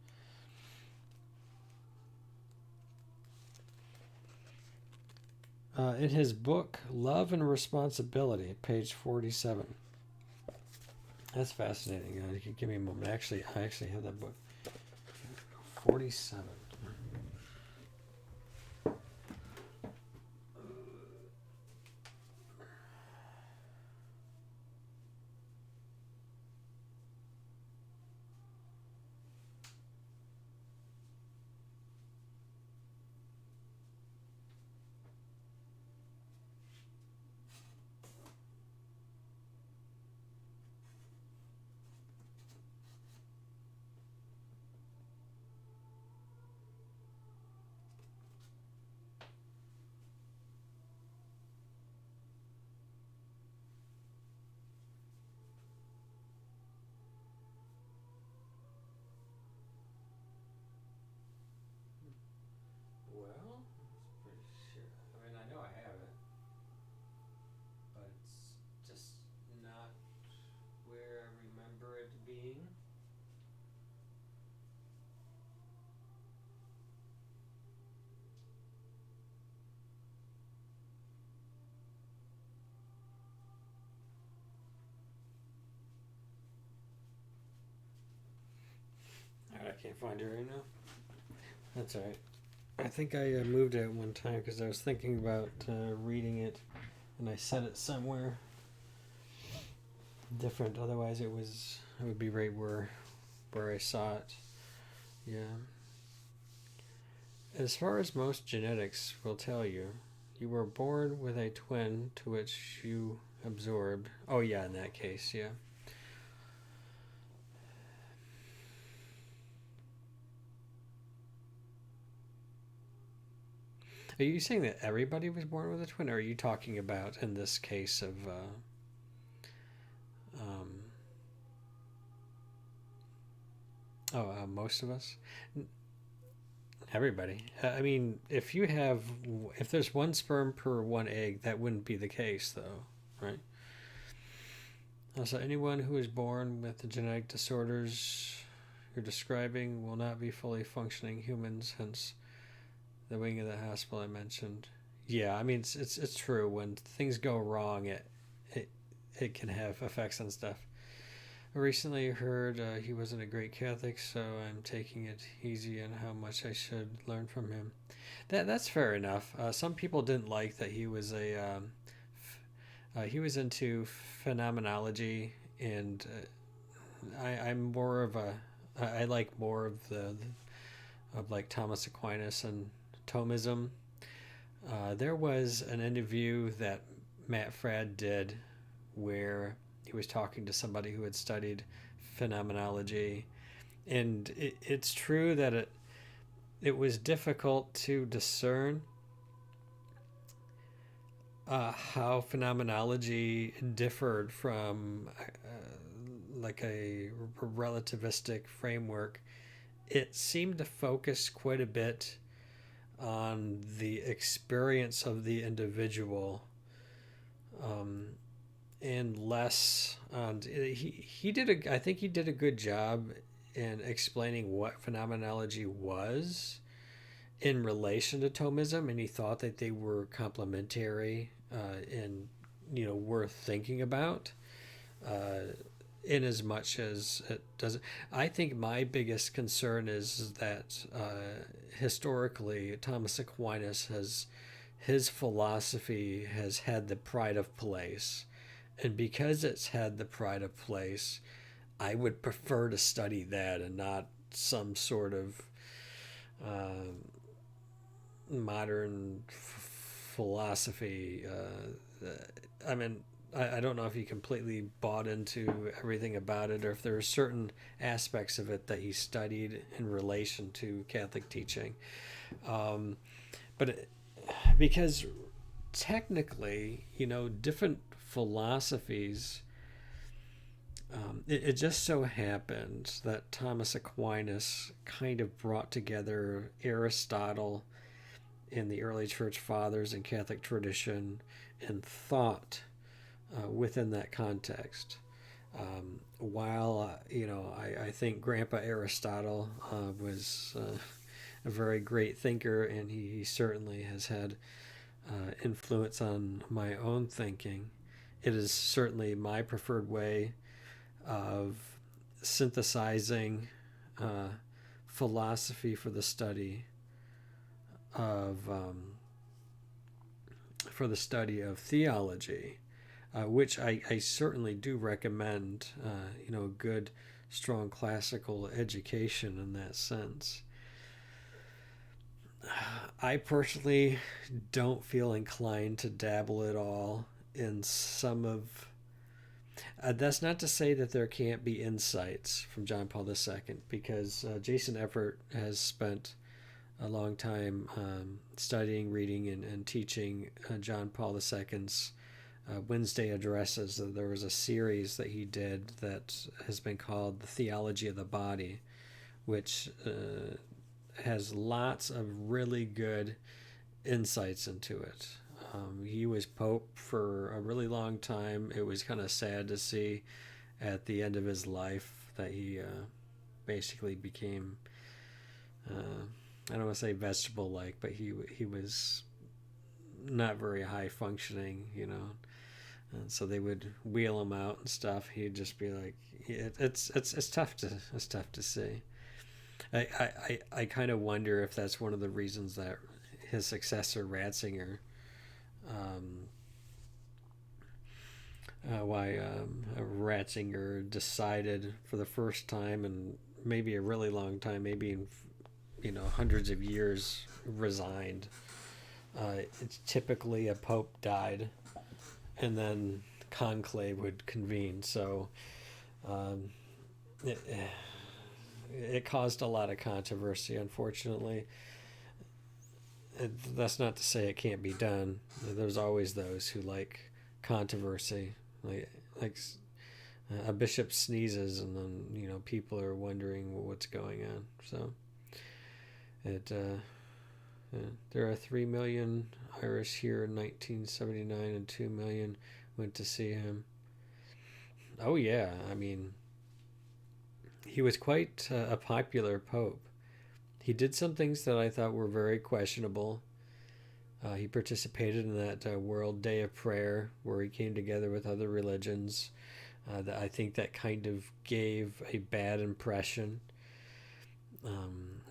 In his book, Love and Responsibility, page 47. That's fascinating. Give me a moment. I actually have that book. 47. Well, it's pretty sure. I mean, I know I have it, but it's just not where I remember it being. Alright, I can't find it right now. That's alright. I think I moved it one time because I was thinking about reading it, and I set it somewhere different. Otherwise, it would be right where I saw it. Yeah. As far as most genetics will tell you, you were born with a twin to which you absorbed. Oh yeah, in that case, yeah. Are you saying that everybody was born with a twin, or are you talking about in this case of um, most of us? Everybody. I mean, if there's one sperm per one egg, that wouldn't be the case, though, right? So anyone who is born with the genetic disorders you're describing will not be fully functioning humans, hence the wing of the hospital I mentioned. Yeah, I mean it's true. When things go wrong, it can have effects on stuff. I recently heard he wasn't a great Catholic, so I'm taking it easy on how much I should learn from him. That's fair enough. Some people didn't like that he was into phenomenology, and I'm more of a I like more of the of like Thomas Aquinas and Thomism. There was an interview that Matt Fradd did where he was talking to somebody who had studied phenomenology, and it's true that it was difficult to discern how phenomenology differed from like a relativistic framework it seemed to focus quite a bit on the experience of the individual, um, and less on he did a I think he did a good job in explaining what phenomenology was in relation to Thomism, and he thought that they were complementary, and worth thinking about. Uh, in as much as it doesn't, I think my biggest concern is that historically Thomas Aquinas has his philosophy has had the pride of place, and because it's had the pride of place, I would prefer to study that and not some sort of um, modern philosophy. I mean, I don't know if he completely bought into everything about it, or if there are certain aspects of it that he studied in relation to Catholic teaching. Um, but because technically, different philosophies. It just so happened that Thomas Aquinas kind of brought together Aristotle in the early church fathers and Catholic tradition and thought within that context. While I think Grandpa Aristotle was a very great thinker, and he certainly has had influence on my own thinking. It is certainly my preferred way of synthesizing uh, philosophy for the study of theology, which I certainly do recommend. A good, strong classical education in that sense. I personally don't feel inclined to dabble at all in some of. That's not to say that there can't be insights from John Paul II, because Jason Everett has spent a long time studying, reading, and teaching John Paul II's Wednesday addresses. There was a series that he did that has been called The Theology of the Body, which has lots of really good insights into it. He was Pope for a really long time. It was kind of sad to see at the end of his life that he basically became, I don't want to say vegetable like, but he was not very high functioning. And so they would wheel him out and stuff. He'd just be like, it's tough to see. I kind of wonder if that's one of the reasons that his successor Ratzinger, why Ratzinger decided for the first time in maybe a really long time, maybe in hundreds of years, resigned. It's typically a pope died, and then conclave would convene. So um, it, it caused a lot of controversy, unfortunately. That's not to say it can't be done. There's always those who like controversy, like a bishop sneezes, and then people are wondering what's going on. So it there are 3 million Irish here in 1979, and 2 million went to see him. Oh yeah, I mean, he was quite a popular pope. He did some things that I thought were very questionable. He participated in that World Day of Prayer, where he came together with other religions. That I think that kind of gave a bad impression.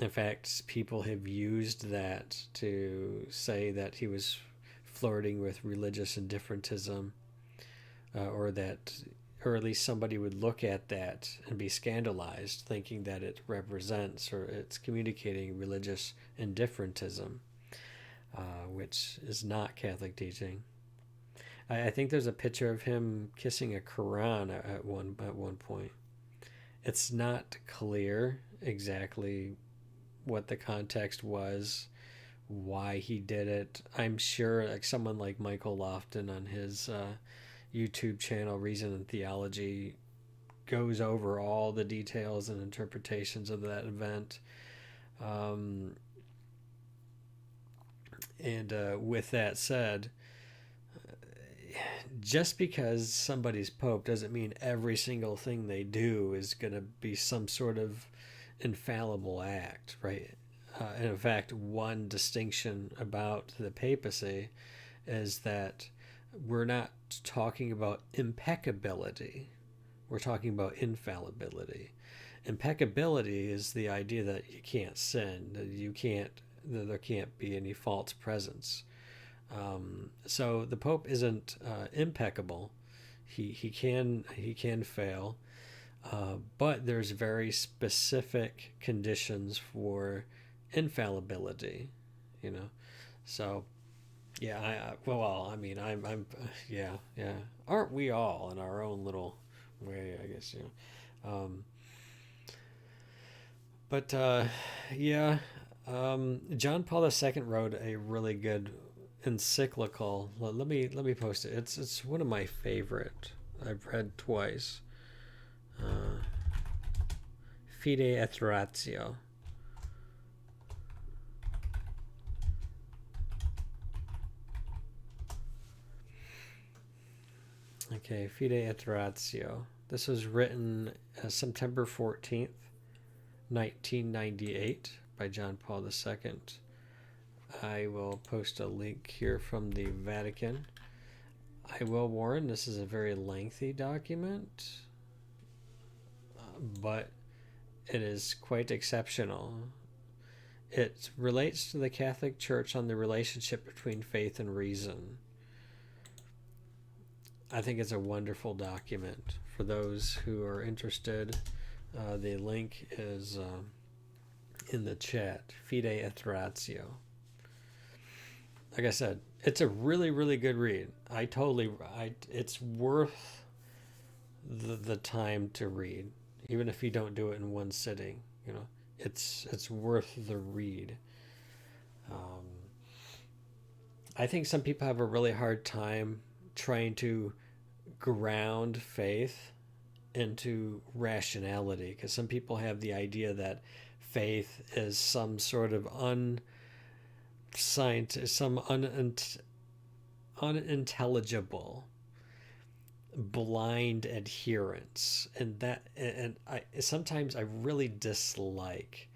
In fact, people have used that to say that he was flirting with religious indifferentism, or at least somebody would look at that and be scandalized, thinking that it represents or it's communicating religious indifferentism, which is not Catholic teaching. I think there's a picture of him kissing a Quran at one point. It's not clear exactly what the context was, why he did it. I'm sure like someone like Michael Lofton on his YouTube channel, Reason and Theology, goes over all the details and interpretations of that event. And with that said, just because somebody's pope doesn't mean every single thing they do is going to be some sort of infallible act, right? And in fact, one distinction about the papacy is that we're not talking about impeccability, we're talking about infallibility. Impeccability is the idea that you can't sin, that there can't be any false presence. So the Pope isn't impeccable. He can fail, but there's very specific conditions for infallibility. You know, so yeah. I mean, yeah. Aren't we all in our own little way? I guess But yeah, John Paul II wrote a really good encyclical. Let me post it. It's one of my favorite. I've read twice. Uh, Fide et Ratio. Okay, Fide et Ratio. This was written September 14th, 1998 by John Paul II. I will post a link here from the Vatican. I will warn, this is a very lengthy document, but it is quite exceptional. It relates to the Catholic Church on the relationship between faith and reason. I think it's a wonderful document for those who are interested. The link is in the chat. Fide et Ratio. Like I said, it's a really, really good read. It's worth the time to read, even if you don't do it in one sitting. It's worth the read. I think some people have a really hard time trying to ground faith into rationality, because some people have the idea that faith is some sort of unintelligible blind adherence, and I sometimes I really dislike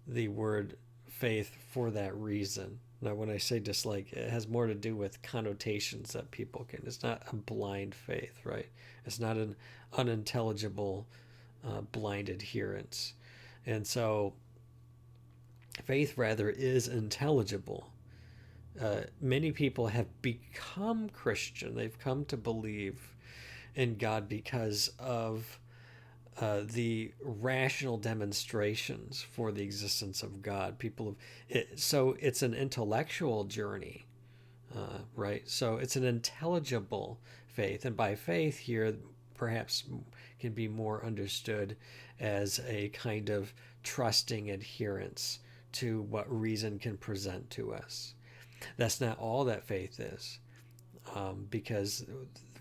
the word faith for that reason. Now, when I say dislike, it has more to do with connotations that people can. It's not a blind faith, right? It's not an unintelligible blind adherence. And so faith rather is intelligible. Many people have become Christian. They've come to believe in God because of the rational demonstrations for the existence of God. So it's an intellectual journey, right? So it's an intelligible faith, and by faith here, perhaps can be more understood as a kind of trusting adherence to what reason can present to us. That's not all that faith is, because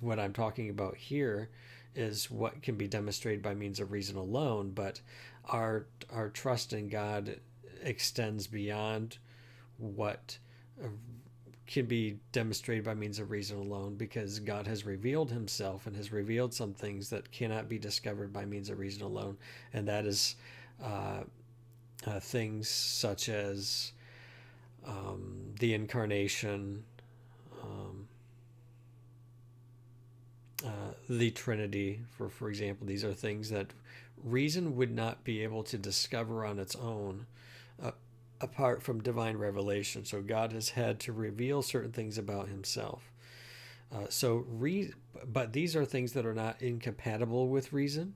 what I'm talking about here is what can be demonstrated by means of reason alone, but our trust in God extends beyond what can be demonstrated by means of reason alone, because God has revealed himself and has revealed some things that cannot be discovered by means of reason alone, and that is things such as the incarnation, the Trinity, for example. These are things that reason would not be able to discover on its own apart from divine revelation. So God has had to reveal certain things about himself. But these are things that are not incompatible with reason.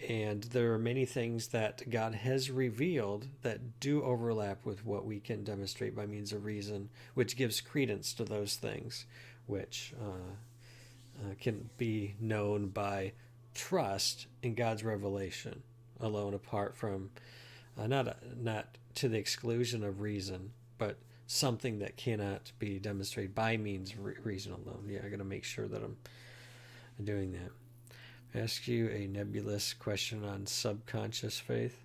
And there are many things that God has revealed that do overlap with what we can demonstrate by means of reason, which gives credence to those things, which can be known by trust in God's revelation alone, apart from not to the exclusion of reason, but something that cannot be demonstrated by means of reason alone. Yeah, I got to make sure that I'm doing that. Ask you a nebulous question on subconscious faith.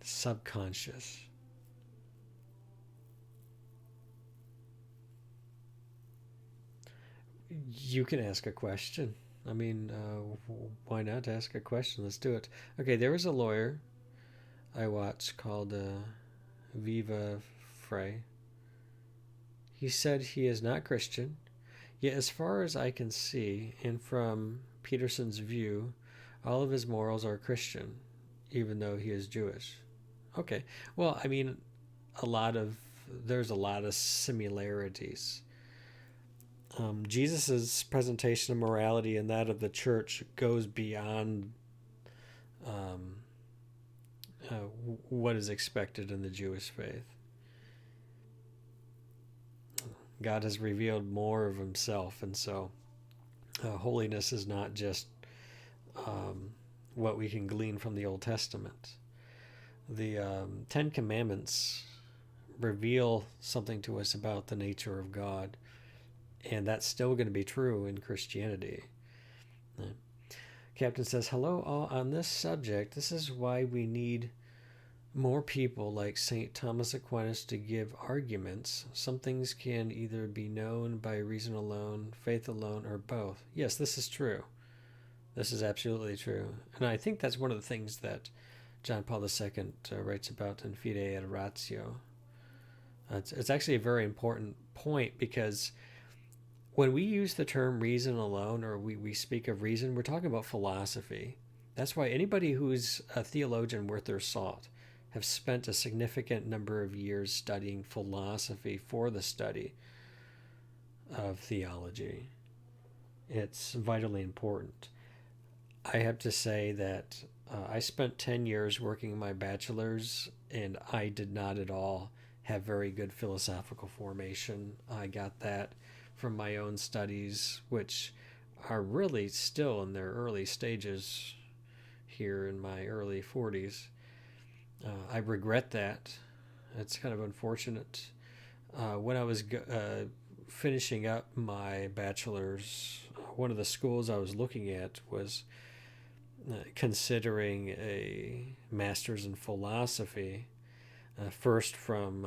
Subconscious. You can ask a question. I mean, why not ask a question? Let's do it. Okay, there was a lawyer I watched called Viva Frey. He said he is not Christian, yet as far as I can see, and from Peterson's view, all of his morals are Christian, even though he is Jewish. Okay, well, I mean, there's a lot of similarities. Jesus' presentation of morality and that of the church goes beyond um, what is expected in the Jewish faith. God has revealed more of himself, and so holiness is not just what we can glean from the Old Testament. The Ten Commandments reveal something to us about the nature of God, and that's still going to be true in Christianity. Captain says, hello all. On this subject, this is why we need more people like St. Thomas Aquinas to give arguments. Some things can either be known by reason alone, faith alone, or both. Yes, this is true. This is absolutely true. And I think that's one of the things that John Paul II writes about in Fide et Ratio. It's actually a very important point, because when we use the term reason alone, or we speak of reason, we're talking about philosophy. That's why anybody who's a theologian worth their salt have spent a significant number of years studying philosophy for the study of theology. It's vitally important. I have to say that I spent 10 years working my bachelor's, and I did not at all have very good philosophical formation. I got that from my own studies, which are really still in their early stages here in my early 40s. I regret that. It's kind of unfortunate. When I was finishing up my bachelor's, one of the schools I was looking at was considering a master's in philosophy. First from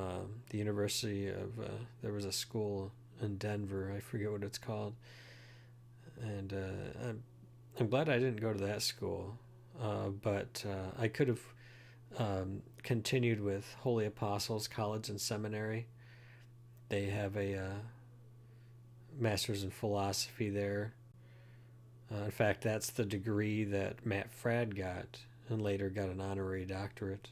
the University of, there was a school in Denver, I forget what it's called. And I'm glad I didn't go to that school. But I could have continued with Holy Apostles College and Seminary. They have a master's in philosophy there. In fact, that's the degree that Matt Fradd got, and later got an honorary doctorate.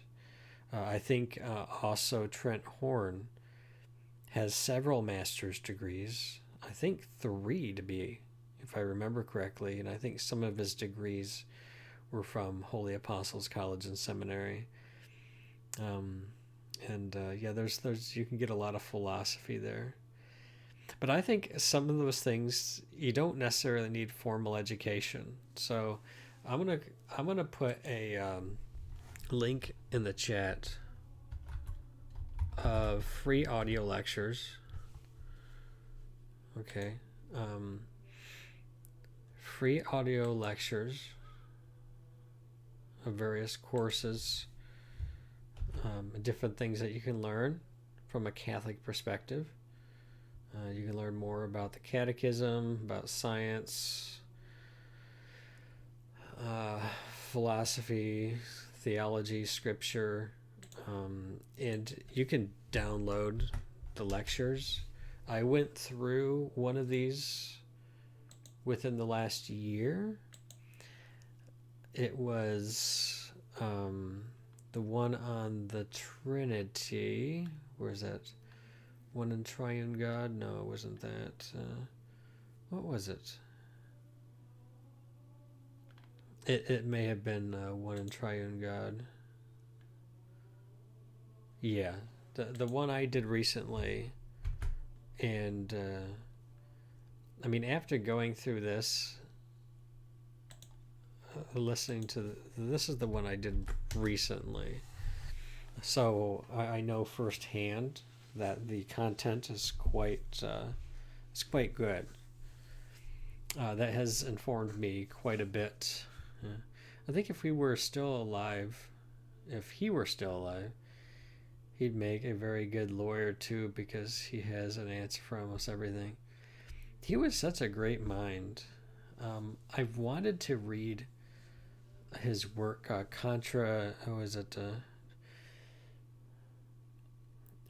I think also Trent Horn has several master's degrees. I think 3 to be, if I remember correctly, and I think some of his degrees were from Holy Apostles College and Seminary. Yeah, there's you can get a lot of philosophy there. But I think some of those things you don't necessarily need formal education. So I'm gonna put a link in the chat of free audio lectures. Okay, free audio lectures of various courses, different things that you can learn from a Catholic perspective. You can learn more about the catechism, about science, philosophy, theology, scripture, and you can download the lectures. I went through one of these within the last year. It was the one on the Trinity. Where's that? One in Triune God? No, it wasn't that. What was it? It may have been One in Triune God. Yeah, the one I did recently. And I mean, after going through this, listening to this is the one I did recently, so I know firsthand that the content is quite It's quite good. That has informed me quite a bit. I think if he were still alive, he'd make a very good lawyer too, because he has an answer for almost everything. He was such a great mind. I've wanted to read his work, Contra. How is it?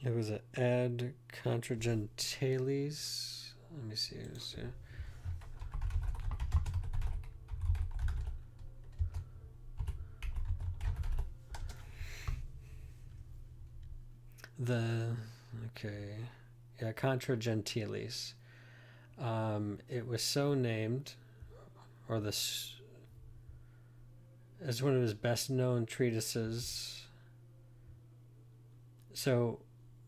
It was Ad Contra Gentiles. Let me see. Contra Gentiles. It was so named, or this as one of his best known treatises. So,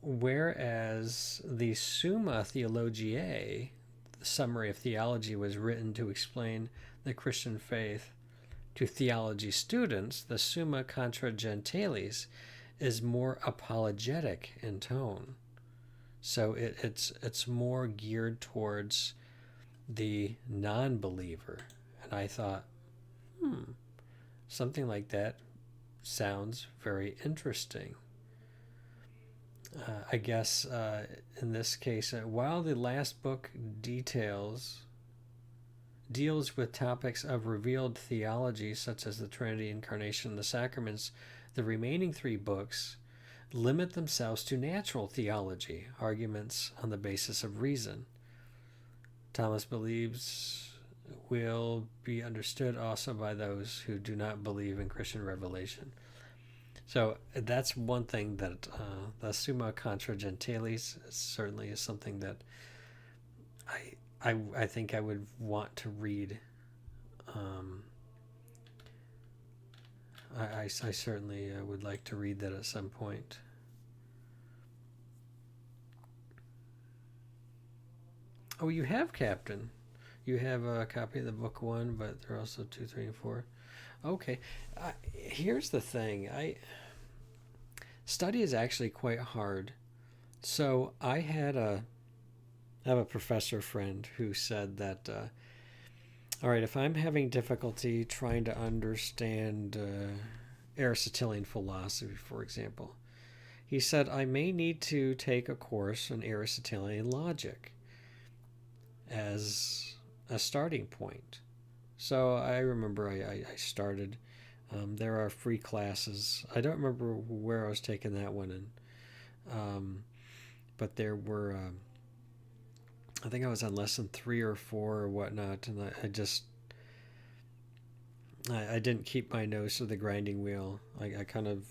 whereas the Summa Theologiae, the summary of theology, was written to explain the Christian faith to theology students, the Summa Contra Gentiles is more apologetic in tone. So it's more geared towards the non-believer. And I thought, something like that sounds very interesting. I guess in this case, while the last book deals with topics of revealed theology such as the Trinity, Incarnation, and the Sacraments, the remaining 3 books limit themselves to natural theology, arguments on the basis of reason. Thomas believes will be understood also by those who do not believe in Christian revelation. So that's one thing that the Summa Contra Gentiles certainly is something that I think I would want to read. I certainly would like to read that at some point. Oh, you have Captain. You have a copy of the book 1, but there are also 2, 3, and 4. Okay. Here's the thing. Study is actually quite hard. So I have a professor friend who said that, all right, if I'm having difficulty trying to understand Aristotelian philosophy, for example, he said I may need to take a course on Aristotelian logic as a starting point. So I remember I started. There are free classes. I don't remember where I was taking that one in, but there were. I think I was on lesson 3 or 4 or whatnot, and I didn't keep my nose to the grinding wheel. I kind of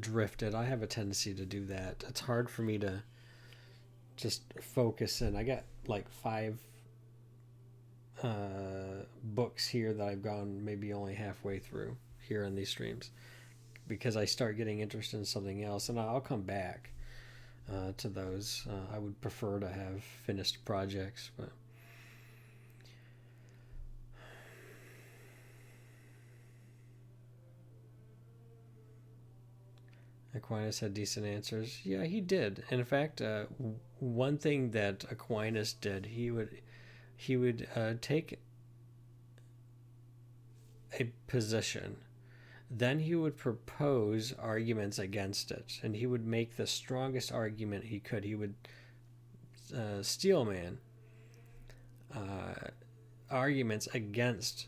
drifted. I have a tendency to do that. It's hard for me to just focus in. I got like 5 books here that I've gone maybe only halfway through here on these streams, because I start getting interested in something else, and I'll come back to those. I would prefer to have finished projects, but Aquinas had decent answers. Yeah, he did. And in fact, one thing that Aquinas did, he would take a position, then he would propose arguments against it, and he would make the strongest argument he could. He would steelman arguments against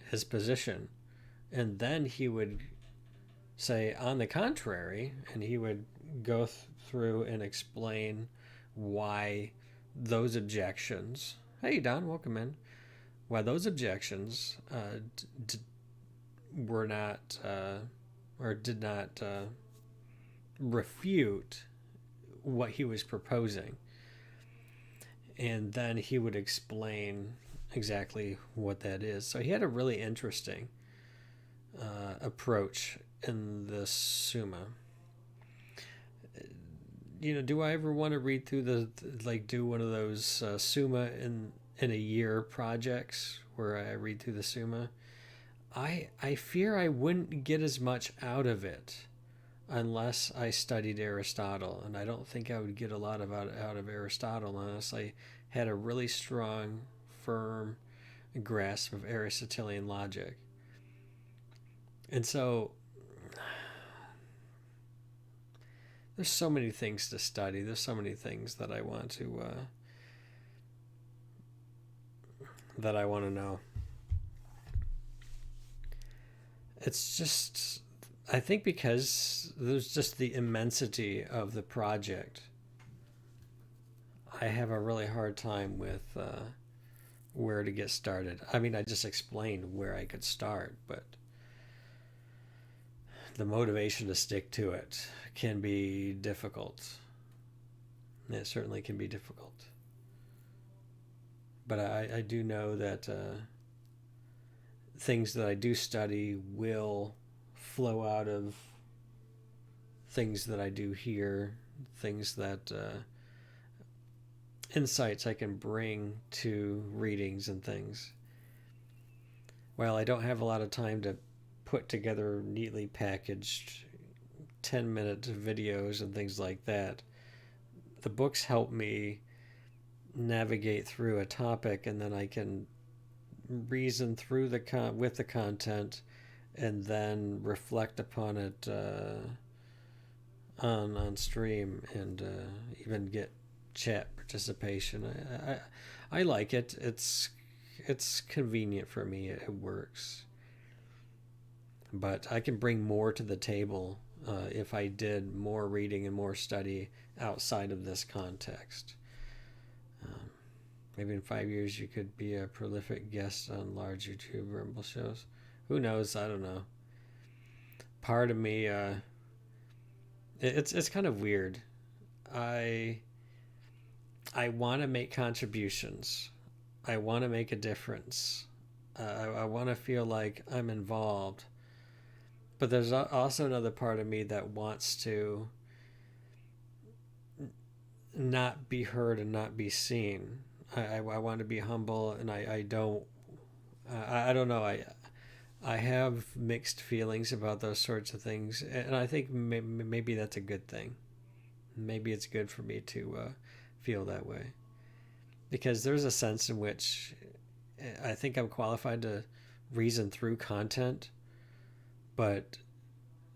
his position, and then he would say, on the contrary, and he would go through and explain why those objections. Hey, Don, welcome in. Why those objections were not or did not refute what he was proposing. And then he would explain exactly what that is. So he had a really interesting approach in the Summa. Do I ever want to read through do one of those Summa in a year projects where I read through the Summa? I fear I wouldn't get as much out of it unless I studied Aristotle, and I don't think I would get a lot out of Aristotle unless I had a really strong, firm grasp of Aristotelian logic. And so there's so many things to study. There's so many things that I want to know. It's just, I think because there's just the immensity of the project, I have a really hard time with where to get started. I mean, I just explained where I could start, but the motivation to stick to it can be difficult. It certainly can be difficult. But I do know that things that I do study will flow out of things that I do hear, things that insights I can bring to readings and things. While I don't have a lot of time to put together neatly packaged 10-minute videos and things like that, the books help me navigate through a topic, and then I can reason through with the content and then reflect upon it on stream, and even get chat participation. I like it. It's convenient for me. It works. But I can bring more to the table if I did more reading and more study outside of this context. Maybe in 5 years you could be a prolific guest on large YouTube Rumble shows. Who knows? I don't know. Part of me, it's kind of weird. I want to make contributions. I want to make a difference. I want to feel like I'm involved. But there's also another part of me that wants to not be heard and not be seen. I want to be humble, and I don't. I don't know. I have mixed feelings about those sorts of things, and I think maybe that's a good thing. Maybe it's good for me to feel that way, because there's a sense in which I think I'm qualified to reason through content, but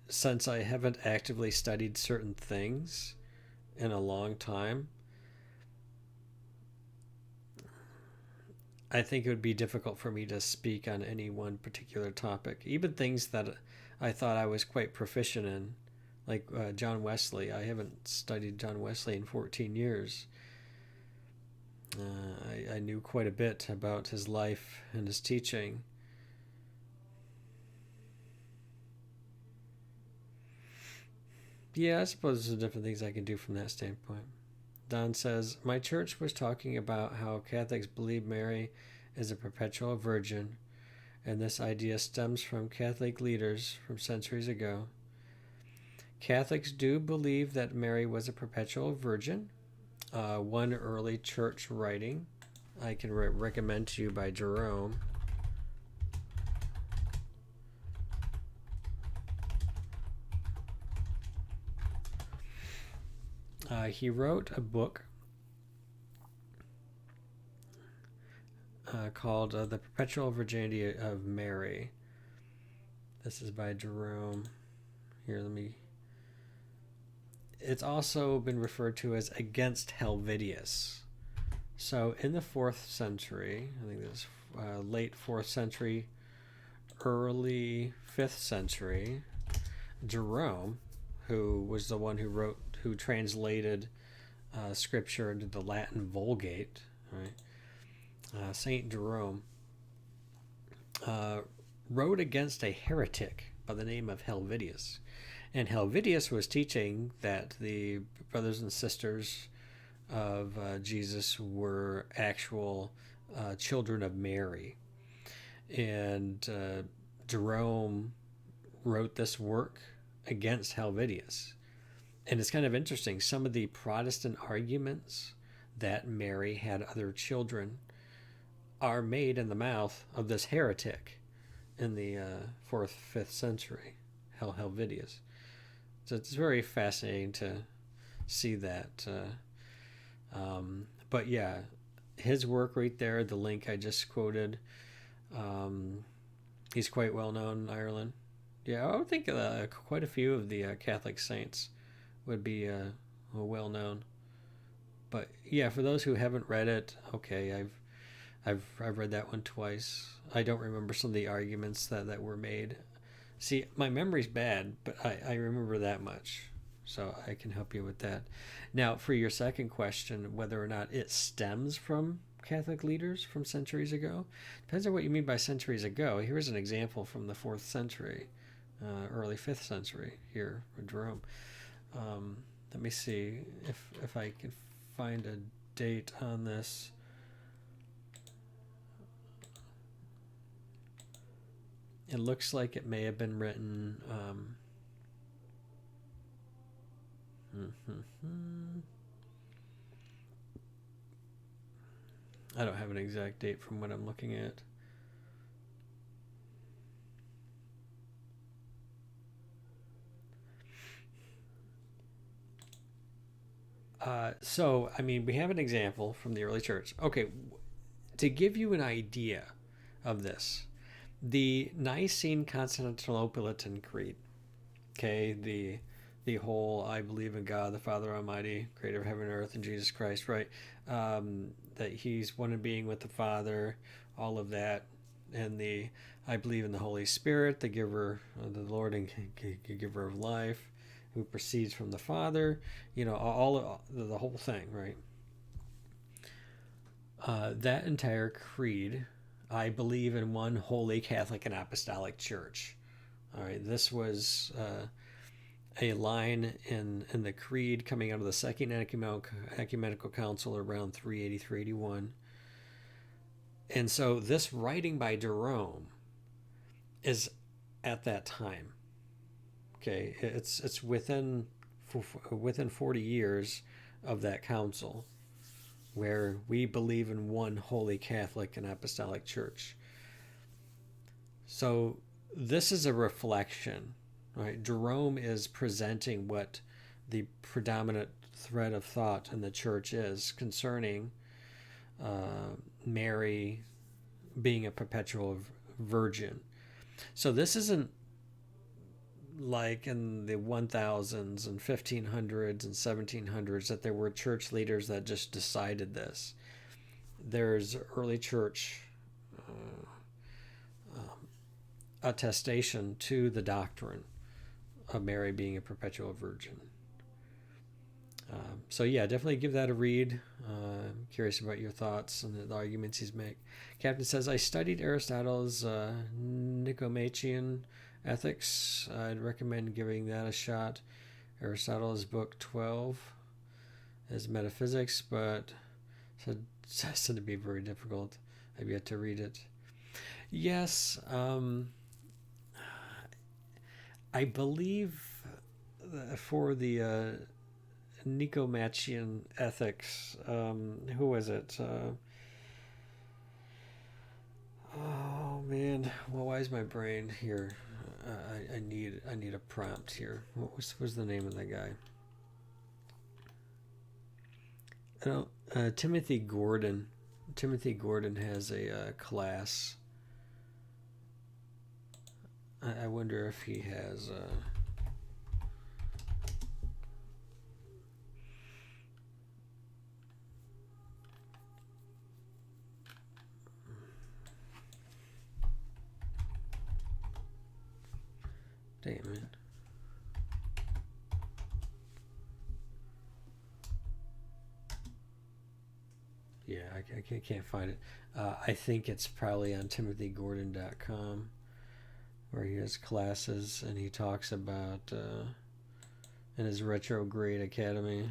since I haven't actively studied certain things in a long time, I think it would be difficult for me to speak on any one particular topic, even things that I thought I was quite proficient in, like John Wesley. I haven't studied John Wesley in 14 years. I knew quite a bit about his life and his teaching. Yeah, I suppose there's different things I can do from that standpoint. Don says, my church was talking about how Catholics believe Mary is a perpetual virgin, and this idea stems from Catholic leaders from centuries ago. Catholics do believe that Mary was a perpetual virgin. One early church writing I can recommend to you by Jerome. He wrote a book called The Perpetual Virginity of Mary. This is by Jerome. Here, It's also been referred to as Against Helvidius. So in the 4th century, I think this late 4th century, early 5th century, Jerome, who was the one who translated scripture into the Latin Vulgate, right? Saint Jerome wrote against a heretic by the name of Helvidius. And Helvidius was teaching that the brothers and sisters of Jesus were actual children of Mary. And Jerome wrote this work against Helvidius. And it's kind of interesting. Some of the Protestant arguments that Mary had other children are made in the mouth of this heretic in the 4th, 5th century, Helvidius. So it's very fascinating to see that. But yeah, his work right there, the link I just quoted, he's quite well known in Ireland. Yeah, I would think quite a few of the Catholic saints would be well known. But yeah, for those who haven't read it, okay, I've read that one twice. I don't remember some of the arguments that were made. See, my memory's bad, but I remember that much. So I can help you with that. Now, for your second question, whether or not it stems from Catholic leaders from centuries ago, depends on what you mean by centuries ago. Here's an example from the 4th century, early 5th century here with Jerome. Let me see if I can find a date on this. It looks like it may have been written. I don't have an exact date from what I'm looking at. So, I mean, we have an example from the early church. Okay, to give you an idea of this, the Nicene Constantinopolitan Creed, okay, the whole I believe in God the Father Almighty, creator of heaven and earth, and Jesus Christ, right? That he's one in being with the Father, all of that, and the I believe in the Holy Spirit, the giver of the Lord and giver of life, who proceeds from the Father, all the whole thing, right? That entire creed, I believe in one holy Catholic and Apostolic Church. All right, this was a line in the creed coming out of the Second Ecumenical Council around 380-381. And so this writing by Jerome is at that time. Okay, it's within 40 years of that council, where we believe in one holy Catholic and Apostolic Church. So this is a reflection, right? Jerome is presenting what the predominant thread of thought in the church is concerning Mary being a perpetual virgin. So this isn't like in the 1000s and 1500s and 1700s that there were church leaders that just decided this. There's early church attestation to the doctrine of Mary being a perpetual virgin. So yeah, definitely give that a read. I'm curious about your thoughts and the arguments he's made. Captain says, I studied Aristotle's Nicomachean Ethics. I'd recommend giving that a shot. Aristotle's book 12 is metaphysics, but said to be very difficult. I've yet to read it. Yes, I believe for the Nicomachean Ethics, who was it? Oh man, well, why is my brain here? I need a prompt here. What was the name of that guy? Timothy Gordon. Timothy Gordon has a class. I wonder if he has. Damn it. Yeah, I can't find it. I think it's probably on timothygordon.com, where he has classes and he talks about in his retrograde academy.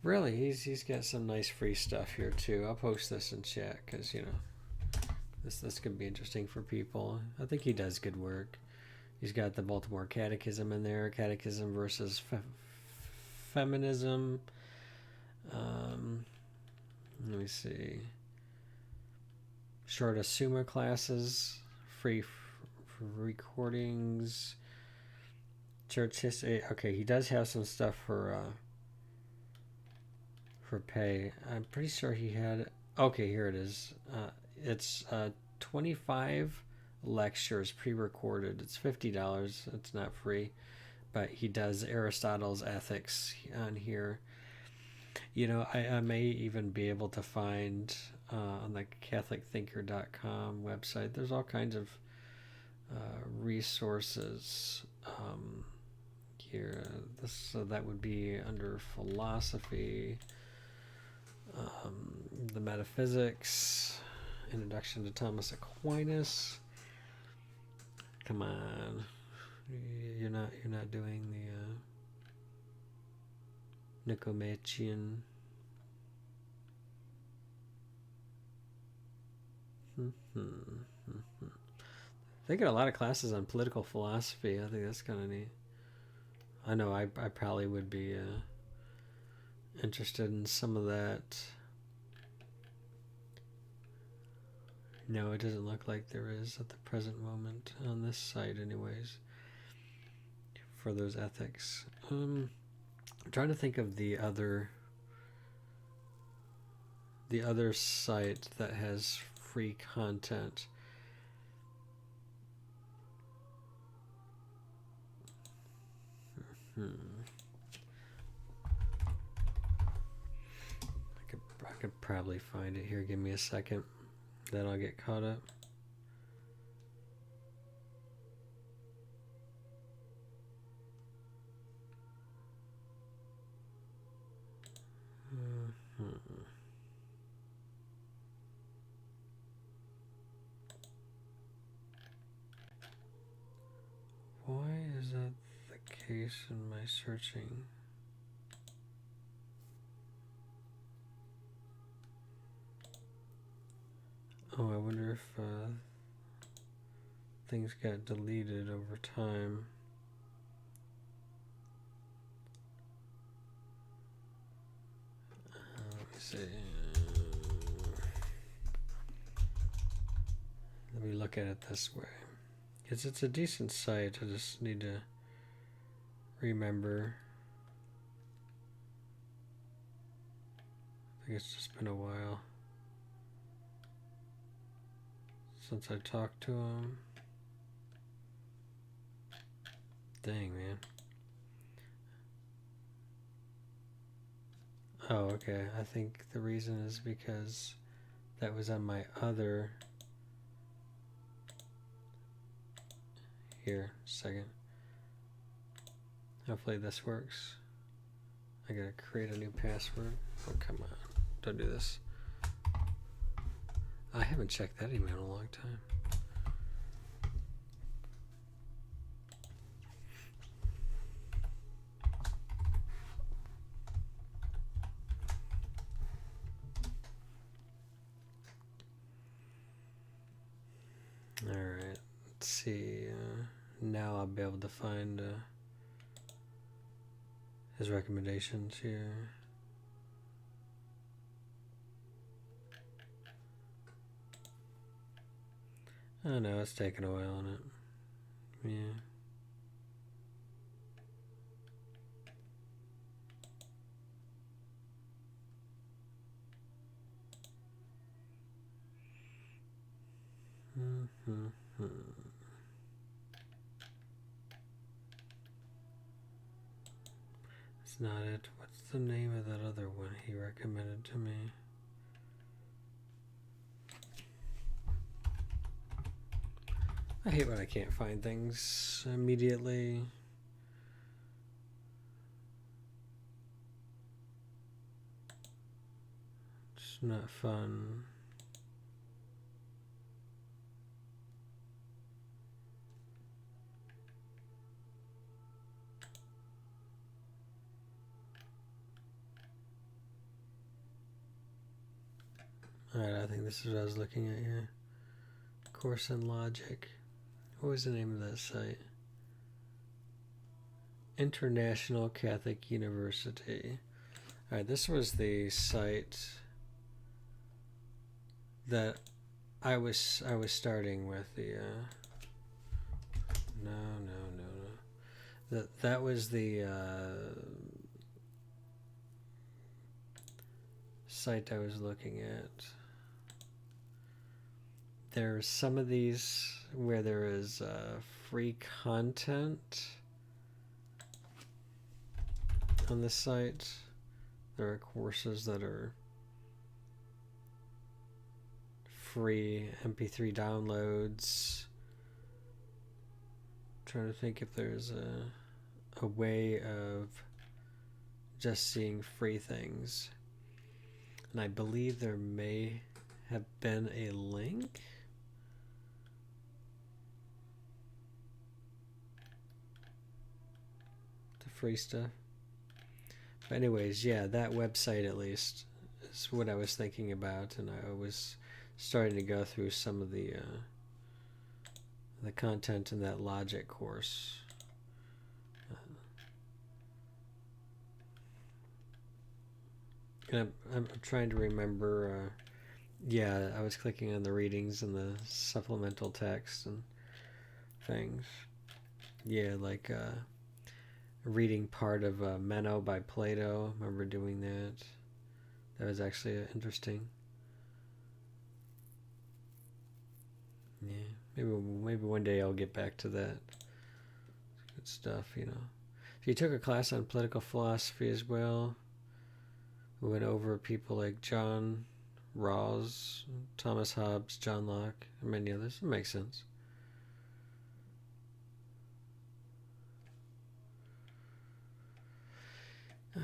Really, he's got some nice free stuff here too. I'll post this in chat because this could be interesting for people. I think he does good work. He's got the Baltimore Catechism in there, Catechism versus Feminism. Let me see. short Asuma classes, free recordings, church history. Okay, he does have some stuff for pay. I'm pretty sure he had. Okay, here it is. It's 25 lectures pre-recorded. It's $50. It's not free, but he does Aristotle's Ethics on here. You know, I may even be able to find on the CatholicThinker.com website. There's all kinds of resources here. So that would be under philosophy, the metaphysics, introduction to Thomas Aquinas. Come on, you're not doing the Nicomachean. They got a lot of classes on political philosophy. I think that's kind of neat. I know I probably would be interested in some of that. No, it doesn't look like there is at the present moment on this site anyways for those ethics. I'm trying to think of the other site that has free content. I could probably find it here. Give me a second. Then I'll get caught up. Why is that the case in my searching? Oh, I wonder if things got deleted over time. Let me see. Let me look at it this way. Because it's a decent site, I just need to remember. I think it's just been a while since I talked to him. Dang, man. Oh, okay. I think the reason is because that was on my other... Here, second. Hopefully this works. I gotta create a new password. Oh, come on. Don't do this. I haven't checked that email in a long time. Alright, let's see. Now I'll be able to find his recommendations here. Oh no, it's taking a while on it. Yeah. It's not it. What's the name of that other one he recommended to me? I hate when I can't find things immediately. It's not fun. Alright, I think this is what I was looking at here. Course in Logic. What was the name of that site? International Catholic University. Alright, this was the site that I was starting with the no. That was the site I was looking at. There's some of these where there is free content on this site. There are courses that are free MP3 downloads. I'm trying to think if there's a way of just seeing free things. And I believe there may have been a link. To free stuff. But anyways, yeah, that website at least is what I was thinking about, and I was starting to go through some of the content in that logic course. And I'm trying to remember. Yeah, I was clicking on the readings and the supplemental text and things. Yeah, like reading part of Meno by Plato. I remember doing that. That was actually interesting. Yeah, maybe one day I'll get back to that. Good stuff, you know. So you took a class on political philosophy as well. We went over people like John Rawls, Thomas Hobbes, John Locke, and many others. It makes sense.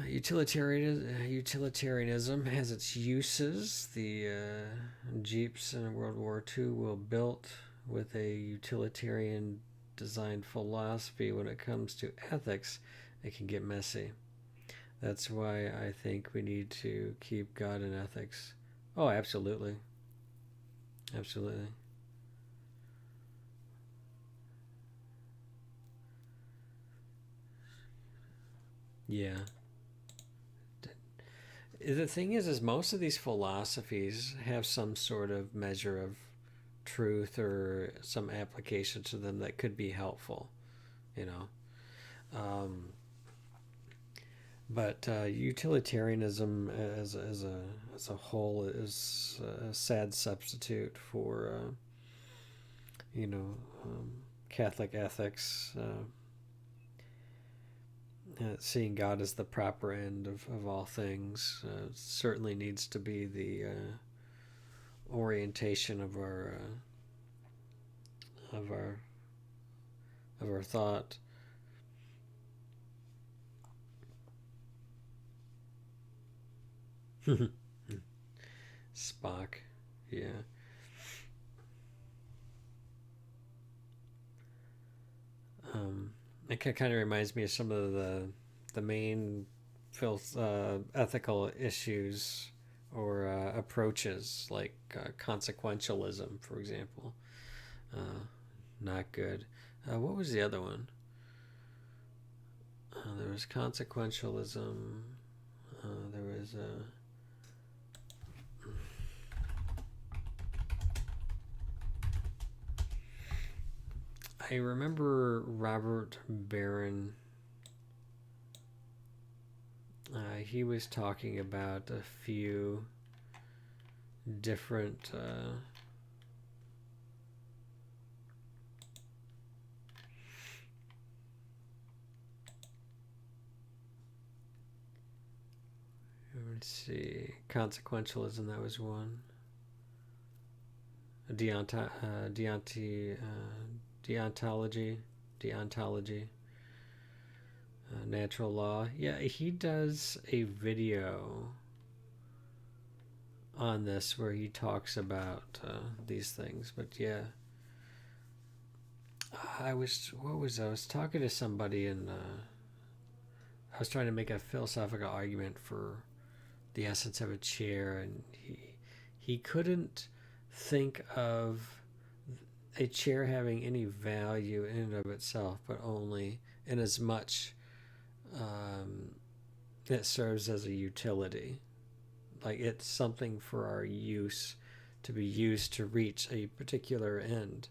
Utilitarianism has its uses. The Jeeps in World War II were built with a utilitarian design philosophy. When it comes to ethics, it can get messy. That's why I think we need to keep God in ethics. Oh, absolutely. Absolutely. Yeah. The thing is most of these philosophies have some sort of measure of truth or some application to them that could be helpful, you know. But utilitarianism as a whole is a sad substitute for you know Catholic ethics. Seeing God as the proper end of all things certainly needs to be the orientation of of our our thought. Spock, yeah. It kind of reminds me of some of the main ethical issues or approaches, like consequentialism, for example. Not good. What was the other one? There was consequentialism. There was I remember Robert Barron. He was talking about a few different let's see, consequentialism, that was one. Deontology, natural law. Yeah, he does a video on this where he talks about these things. But yeah, I was talking to somebody and I was trying to make a philosophical argument for the essence of a chair, and he couldn't think of a chair having any value in and of itself, but only in as much it serves as a utility. Like it's something for our use to be used to reach a particular end.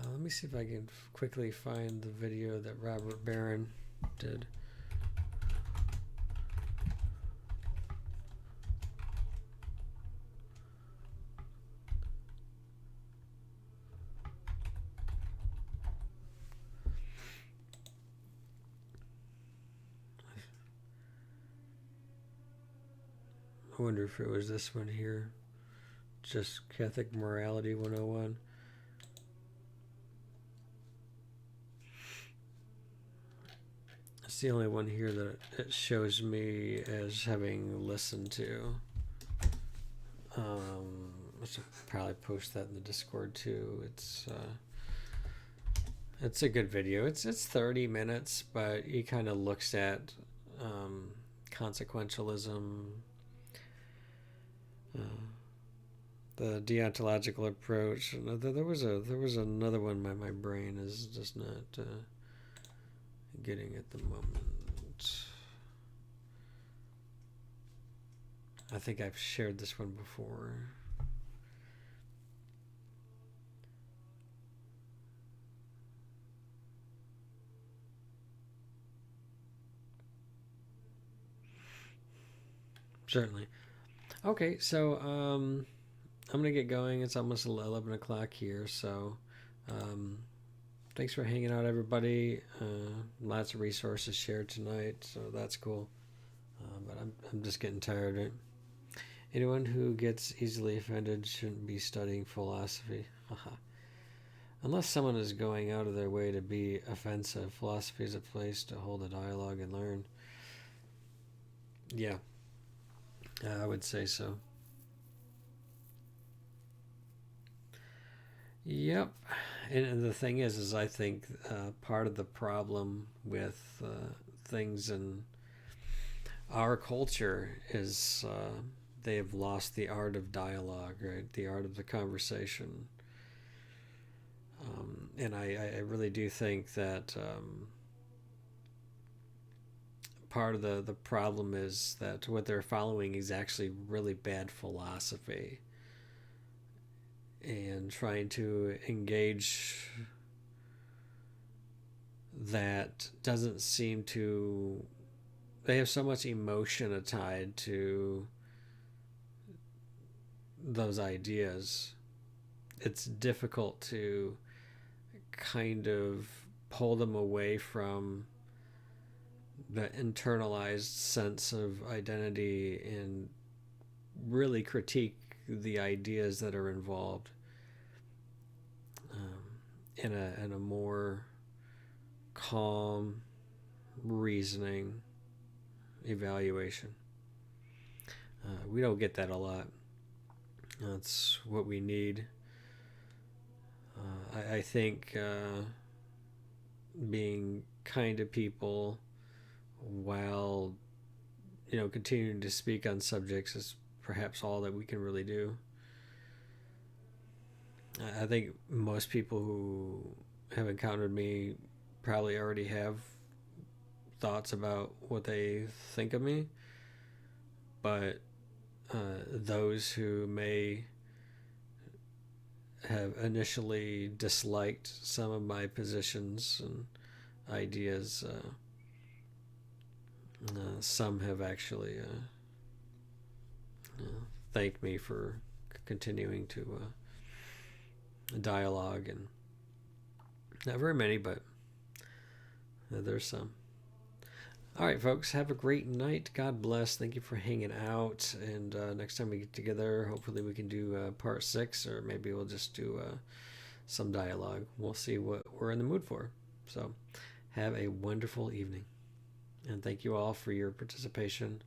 Let me see if I can quickly find the video that Robert Barron did. I wonder if it was this one here. Just Catholic Morality 101. It's the only one here that it shows me as having listened to. I should probably post that in the Discord too. It's a good video. It's 30 minutes, but he kind of looks at consequentialism, the deontological approach. There was another one. My brain is just not getting at the moment. I think I've shared this one before. Certainly. Okay, so I'm gonna get going. It's almost 11 o'clock here, so thanks for hanging out, everybody. Lots of resources shared tonight, so that's cool. But I'm just getting tired of it. Anyone who gets easily offended shouldn't be studying philosophy. Unless someone is going out of their way to be offensive, philosophy is a place to hold a dialogue and learn. Yeah, I would say so. Yep. And the thing is I think part of the problem with things in our culture is they have lost the art of dialogue, right? The art of the conversation. And I really do think that part of the problem is that what they're following is actually really bad philosophy, and trying to engage that doesn't seem to, they have so much emotion tied to those ideas. It's difficult to kind of pull them away from the internalized sense of identity and really critique the ideas that are involved in a more calm reasoning evaluation. We don't get that a lot. That's what we need. I think being kind to people while continuing to speak on subjects is perhaps all that we can really do. I think most people who have encountered me probably already have thoughts about what they think of me, but those who may have initially disliked some of my positions and ideas, some have actually thanked me for continuing to dialogue, and not very many, but there's some. All right, folks, have a great night. God bless. Thank you for hanging out. And next time we get together, hopefully we can do part 6, or maybe we'll just do some dialogue. We'll see what we're in the mood for. So have a wonderful evening. And thank you all for your participation